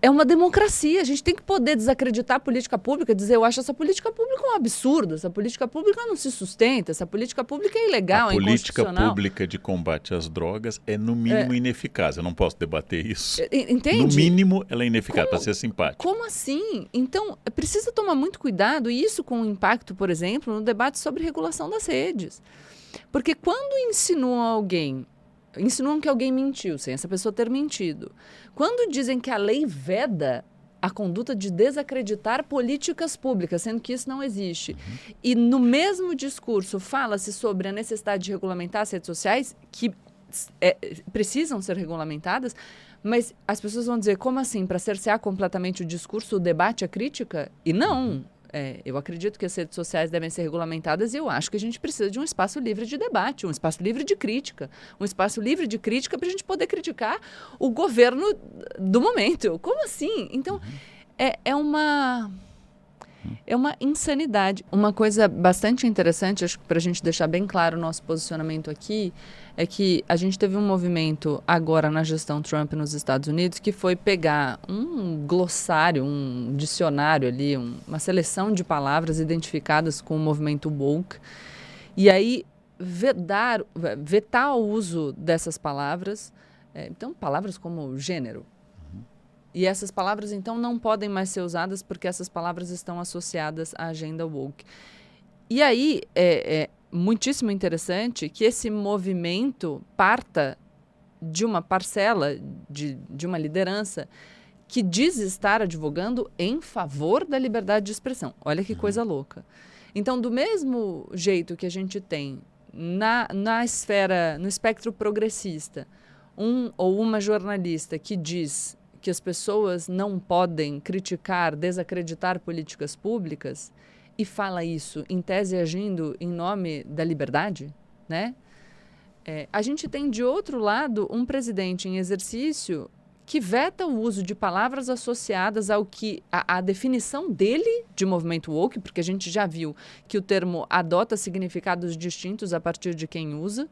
É uma democracia, a gente tem que poder desacreditar a política pública, dizer, eu acho essa política pública um absurdo, essa política pública não se sustenta, essa política pública é ilegal, é inconstitucional. A política pública de combate às drogas é, no mínimo, ineficaz. Eu não posso debater isso. Entende? No mínimo, ela é ineficaz, para ser simpática. Como assim? Então, precisa tomar muito cuidado, e isso com impacto, por exemplo, no debate sobre regulação das redes. Porque quando insinuam que alguém mentiu, sem essa pessoa ter mentido. Quando dizem que a lei veda a conduta de desacreditar políticas públicas, sendo que isso não existe, e no mesmo discurso fala-se sobre a necessidade de regulamentar as redes sociais, que precisam ser regulamentadas, mas as pessoas vão dizer, como assim? Para cercear completamente o discurso, o debate, a crítica? E não. Eu acredito que as redes sociais devem ser regulamentadas e eu acho que a gente precisa de um espaço livre de debate, um espaço livre de crítica. Um espaço livre de crítica para a gente poder criticar o governo do momento. Como assim? Então, é uma insanidade. Uma coisa bastante interessante, acho que para a gente deixar bem claro o nosso posicionamento aqui, é que a gente teve um movimento agora na gestão Trump nos Estados Unidos que foi pegar um glossário, um dicionário ali, uma seleção de palavras identificadas com o movimento woke e aí vetar o uso dessas palavras, então palavras como gênero. E essas palavras, então, não podem mais ser usadas porque essas palavras estão associadas à agenda woke. E aí, é muitíssimo interessante que esse movimento parta de uma parcela, de uma liderança que diz estar advogando em favor da liberdade de expressão. Olha que coisa louca. Então, do mesmo jeito que a gente tem na esfera, no espectro progressista, um ou uma jornalista que diz que as pessoas não podem criticar, desacreditar políticas públicas e fala isso, em tese, agindo em nome da liberdade, né? A gente tem, de outro lado, um presidente em exercício que veta o uso de palavras associadas ao que a definição dele de movimento woke, porque a gente já viu que o termo adota significados distintos a partir de quem usa,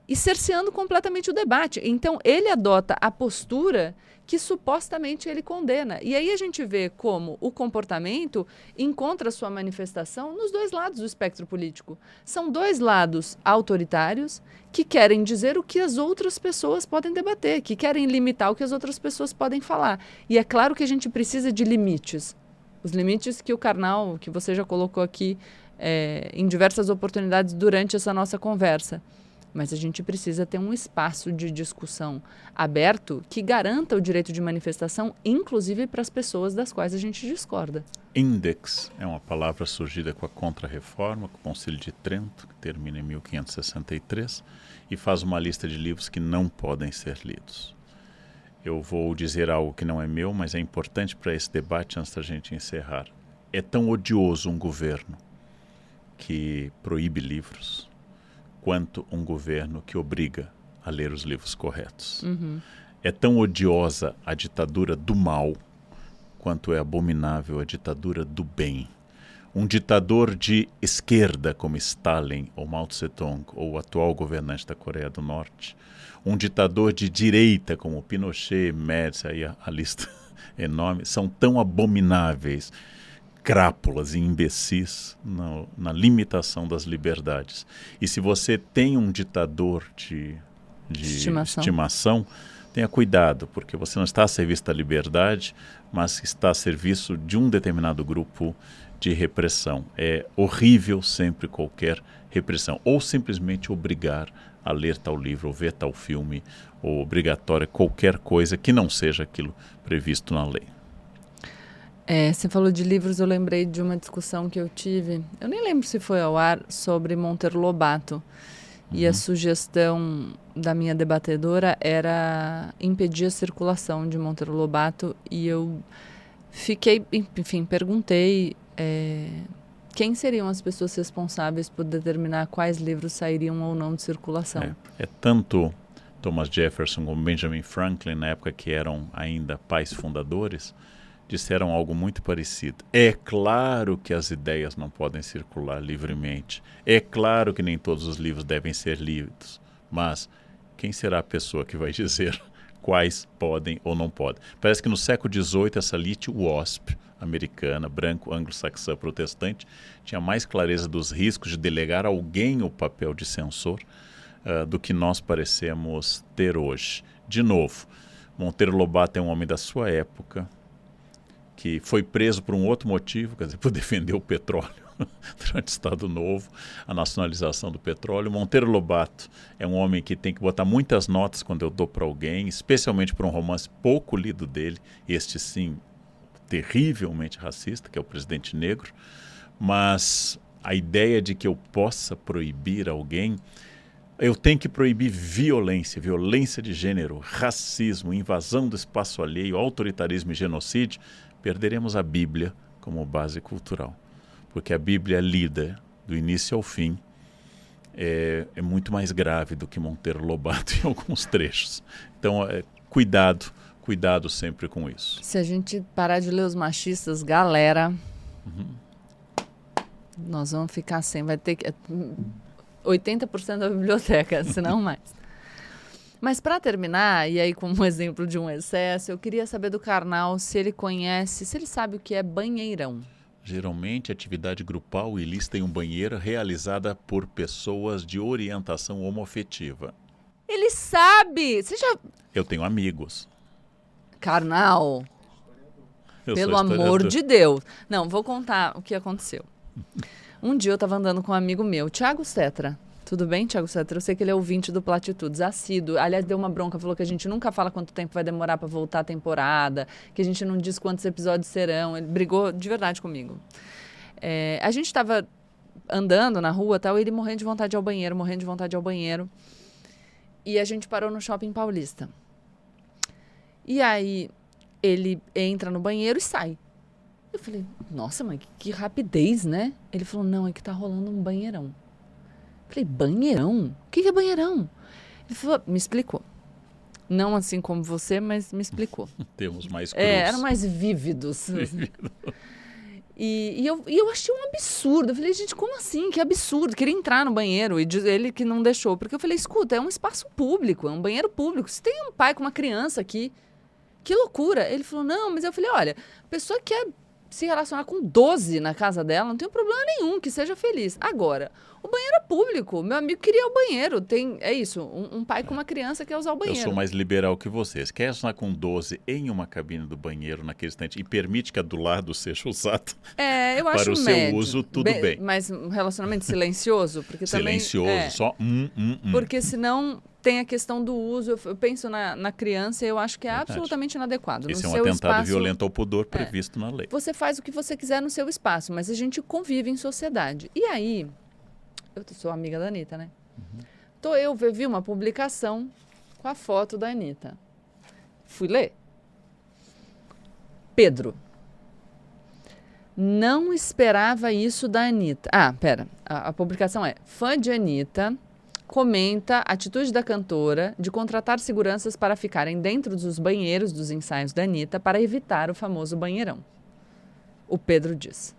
e cerceando completamente o debate. Então, ele adota a postura que supostamente ele condena. E aí a gente vê como o comportamento encontra sua manifestação nos dois lados do espectro político. São dois lados autoritários que querem dizer o que as outras pessoas podem debater, que querem limitar o que as outras pessoas podem falar. E é claro que a gente precisa de limites. Os limites que o Karnal, que você já colocou aqui em diversas oportunidades durante essa nossa conversa. Mas a gente precisa ter um espaço de discussão aberto que garanta o direito de manifestação, inclusive para as pessoas das quais a gente discorda. Index é uma palavra surgida com a Contra-Reforma, com o Concílio de Trento, que termina em 1563, e faz uma lista de livros que não podem ser lidos. Eu vou dizer algo que não é meu, mas é importante para esse debate antes da gente encerrar. É tão odioso um governo que proíbe livros quanto um governo que obriga a ler os livros corretos. É tão odiosa a ditadura do mal quanto é abominável a ditadura do bem. Um ditador de esquerda como Stalin ou Mao Tse-tung ou o atual governante da Coreia do Norte, um ditador de direita como Pinochet, Médici, aí a lista é enorme, são tão abomináveis, crápulas e imbecis na limitação das liberdades. E se você tem um ditador de estimação, tenha cuidado, porque você não está a serviço da liberdade, mas está a serviço de um determinado grupo de repressão. É horrível sempre qualquer repressão, ou simplesmente obrigar a ler tal livro, ou ver tal filme, ou obrigatória qualquer coisa que não seja aquilo previsto na lei. Você falou de livros, eu lembrei de uma discussão que eu tive, eu nem lembro se foi ao ar, sobre Monteiro Lobato. E a sugestão da minha debatedora era impedir a circulação de Monteiro Lobato. E eu fiquei, enfim, perguntei quem seriam as pessoas responsáveis por determinar quais livros sairiam ou não de circulação. Tanto Thomas Jefferson como Benjamin Franklin, na época que eram ainda pais fundadores, disseram algo muito parecido. É claro que as ideias não podem circular livremente. É claro que nem todos os livros devem ser lidos. Mas quem será a pessoa que vai dizer quais podem ou não podem? Parece que no século XVIII essa elite WASP, americana, branco, anglo-saxã, protestante, tinha mais clareza dos riscos de delegar a alguém o papel de censor do que nós parecemos ter hoje. De novo, Monteiro Lobato é um homem da sua época, que foi preso por um outro motivo, quer dizer, por defender o petróleo durante o Estado Novo, a nacionalização do petróleo. Monteiro Lobato é um homem que tem que botar muitas notas quando eu dou para alguém, especialmente para um romance pouco lido dele, este sim, terrivelmente racista, que é O Presidente Negro, mas a ideia de que eu possa proibir alguém, eu tenho que proibir violência, violência de gênero, racismo, invasão do espaço alheio, autoritarismo e genocídio, perderemos a Bíblia como base cultural. Porque a Bíblia lida do início ao fim é muito mais grave do que Monteiro Lobato em alguns trechos. Então, cuidado sempre com isso. Se a gente parar de ler os machistas, galera, nós vamos ficar sem, vai ter que 80% da biblioteca, se não mais. Mas para terminar, e aí como exemplo de um excesso, eu queria saber do Karnal se ele conhece, se ele sabe o que é banheirão. Geralmente, atividade grupal ilícita em um banheiro realizada por pessoas de orientação homoafetiva. Ele sabe! Eu tenho amigos. Karnal, pelo amor de Deus. Não, vou contar o que aconteceu. Um dia eu estava andando com um amigo meu, Thiago Cetra. Tudo bem, Thiago Setra? Eu sei que ele é ouvinte do Platitudes, assíduo. Aliás, deu uma bronca, falou que a gente nunca fala quanto tempo vai demorar para voltar a temporada, que a gente não diz quantos episódios serão. Ele brigou de verdade comigo. A gente estava andando na rua, tal, e ele morrendo de vontade de ir ao banheiro. E a gente parou no Shopping Paulista. E aí, ele entra no banheiro e sai. Eu falei, nossa, mãe, que rapidez, né? Ele falou, não, é que tá rolando um banheirão. Falei, banheirão? O que é banheirão? Ele falou, me explicou. Não assim como você, mas me explicou. Temos mais cruz. Eram mais vívidos. E eu achei um absurdo. Eu falei, gente, como assim? Que absurdo. Queria entrar no banheiro e diz ele que não deixou. Porque eu falei, escuta, é um espaço público, é um banheiro público. Se tem um pai com uma criança aqui, que loucura. Ele falou, não, mas eu falei, olha, a pessoa quer se relacionar com 12 na casa dela, não tem problema nenhum, que seja feliz. Agora, o banheiro é público. Meu amigo queria o banheiro. É isso, um pai com uma criança quer usar o banheiro. Eu sou mais liberal que vocês. Quer relacionar com 12 em uma cabine do banheiro naquele instante e permite que a do lado seja usada eu acho para o seu uso, tudo bem. Mas um relacionamento silencioso? Porque silencioso, também, só Porque senão tem a questão do uso. Eu penso na criança e eu acho que é absolutamente inadequado. Esse no é um seu atentado espaço, violento ao pudor previsto na lei. Você faz o que você quiser no seu espaço, mas a gente convive em sociedade. E aí, eu sou amiga da Anitta, né? Eu vi uma publicação com a foto da Anitta. Fui ler. Pedro. Não esperava isso da Anitta. Pera. A publicação é: fã de Anitta comenta a atitude da cantora de contratar seguranças para ficarem dentro dos banheiros dos ensaios da Anitta para evitar o famoso banheirão. O Pedro diz: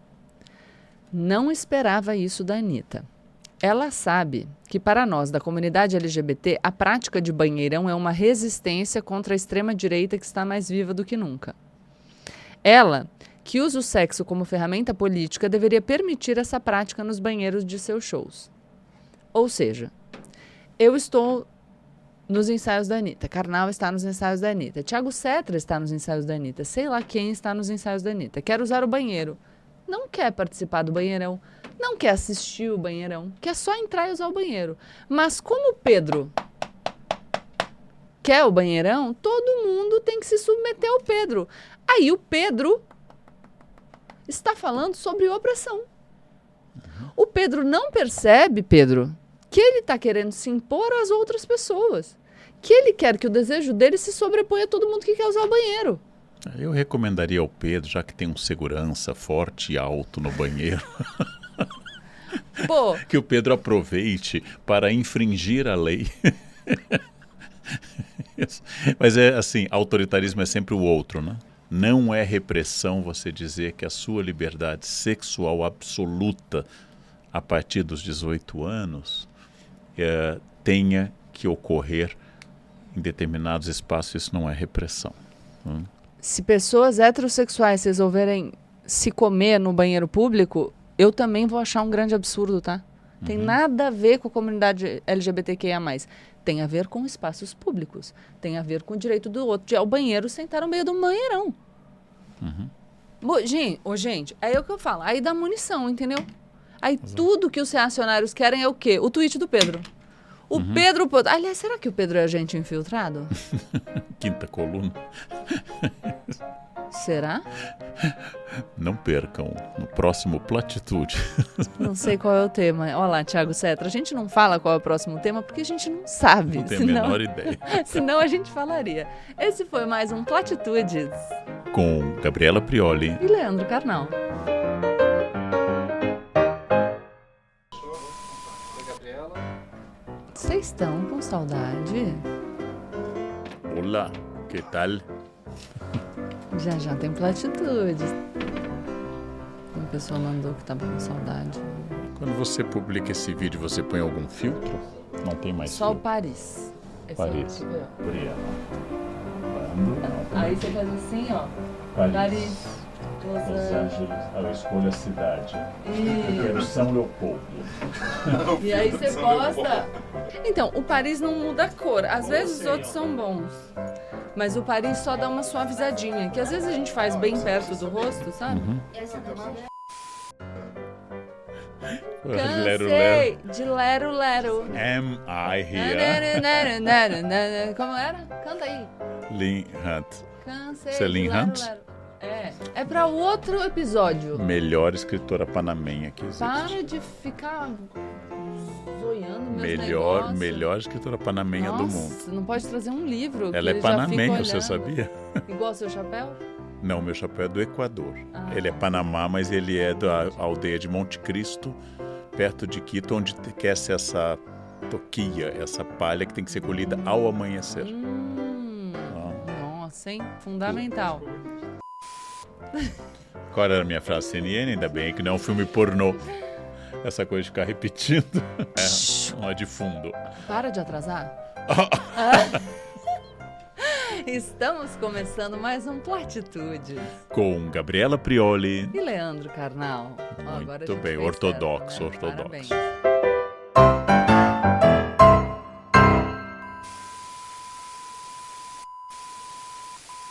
não esperava isso da Anitta. Ela sabe que para nós da comunidade LGBT a prática de banheirão é uma resistência contra a extrema-direita que está mais viva do que nunca. Ela, que usa o sexo como ferramenta política, deveria permitir essa prática nos banheiros de seus shows. Ou seja, eu estou nos ensaios da Anitta, Karnal está nos ensaios da Anitta, Thiago Setra está nos ensaios da Anitta, sei lá quem está nos ensaios da Anitta, quer usar o banheiro, não quer participar do banheirão, não quer assistir o banheirão, quer só entrar e usar o banheiro. Mas como o Pedro quer o banheirão, todo mundo tem que se submeter ao Pedro. Aí o Pedro está falando sobre opressão. O Pedro não percebe, Pedro, que ele está querendo se impor às outras pessoas. Que ele quer que o desejo dele se sobreponha a todo mundo que quer usar o banheiro. Eu recomendaria ao Pedro, já que tem um segurança forte e alto no banheiro, que o Pedro aproveite para infringir a lei. Mas é assim, autoritarismo é sempre o outro, né? Não é repressão você dizer que a sua liberdade sexual absoluta a partir dos 18 anos tenha que ocorrer em determinados espaços. Isso não é repressão. Se pessoas heterossexuais resolverem se comer no banheiro público, eu também vou achar um grande absurdo, tá? Tem nada a ver com a comunidade LGBTQIA+. Tem a ver com espaços públicos. Tem a ver com o direito do outro de ir ao banheiro sentar no meio do banheirão. Gente, aí é o que eu falo. Aí dá munição, entendeu? Aí tudo que os reacionários querem é o quê? O tweet do Pedro. O Pedro... Aliás, será que o Pedro é agente infiltrado? Quinta coluna. Será? Não percam no próximo Platitude. Não sei qual é o tema. Olha lá, Thiago Setra. A gente não fala qual é o próximo tema porque a gente não sabe. Não tem a menor ideia. Senão a gente falaria. Esse foi mais um Platitudes. Com Gabriela Prioli e Leandro Karnal. Vocês estão com saudade? Olá, que tal? Já tem Platitudes. Uma pessoa mandou que estava com saudade. Quando você publica esse vídeo, você põe algum filtro? Não tem mais só filtro. O Paris. Paris. Aí você faz assim, ó. Paris. Los Angeles. Eu escolho a cidade. Eu quero São Leopoldo. E aí você posta. Então, o Paris não muda a cor. Às vezes os outros são bons. Mas o Paris só dá uma suavizadinha. Que às vezes a gente faz bem perto do rosto, sabe? Cansei de lero, lero. Am I here? Como era? Canta aí. Lynn Hunt. Cansei Você é Lynn de lero, Hunt? lero. É pra outro episódio. Melhor escritora panamenha que existe. Para de ficar zoiando meus negócios. Melhor escritora panamenha do mundo. Você não pode trazer um livro. Ela é já fica panamenha, você olhando. sabia? Igual seu chapéu? Não, meu chapéu é do Equador. Ele é Panamá, mas ele é da aldeia de Monte Cristo, perto de Quito, onde cresce essa toquia, essa palha que tem que ser colhida ao amanhecer. Nossa, hein? Fundamental. Qual era a minha frase? CNN, ainda bem que não é um filme pornô. Essa coisa de ficar repetindo. Uma de fundo. Para de atrasar. Estamos começando mais um Platitudes. Com Gabriela Prioli. E Leandro Carnal. Muito bem, ortodoxo. Parabéns.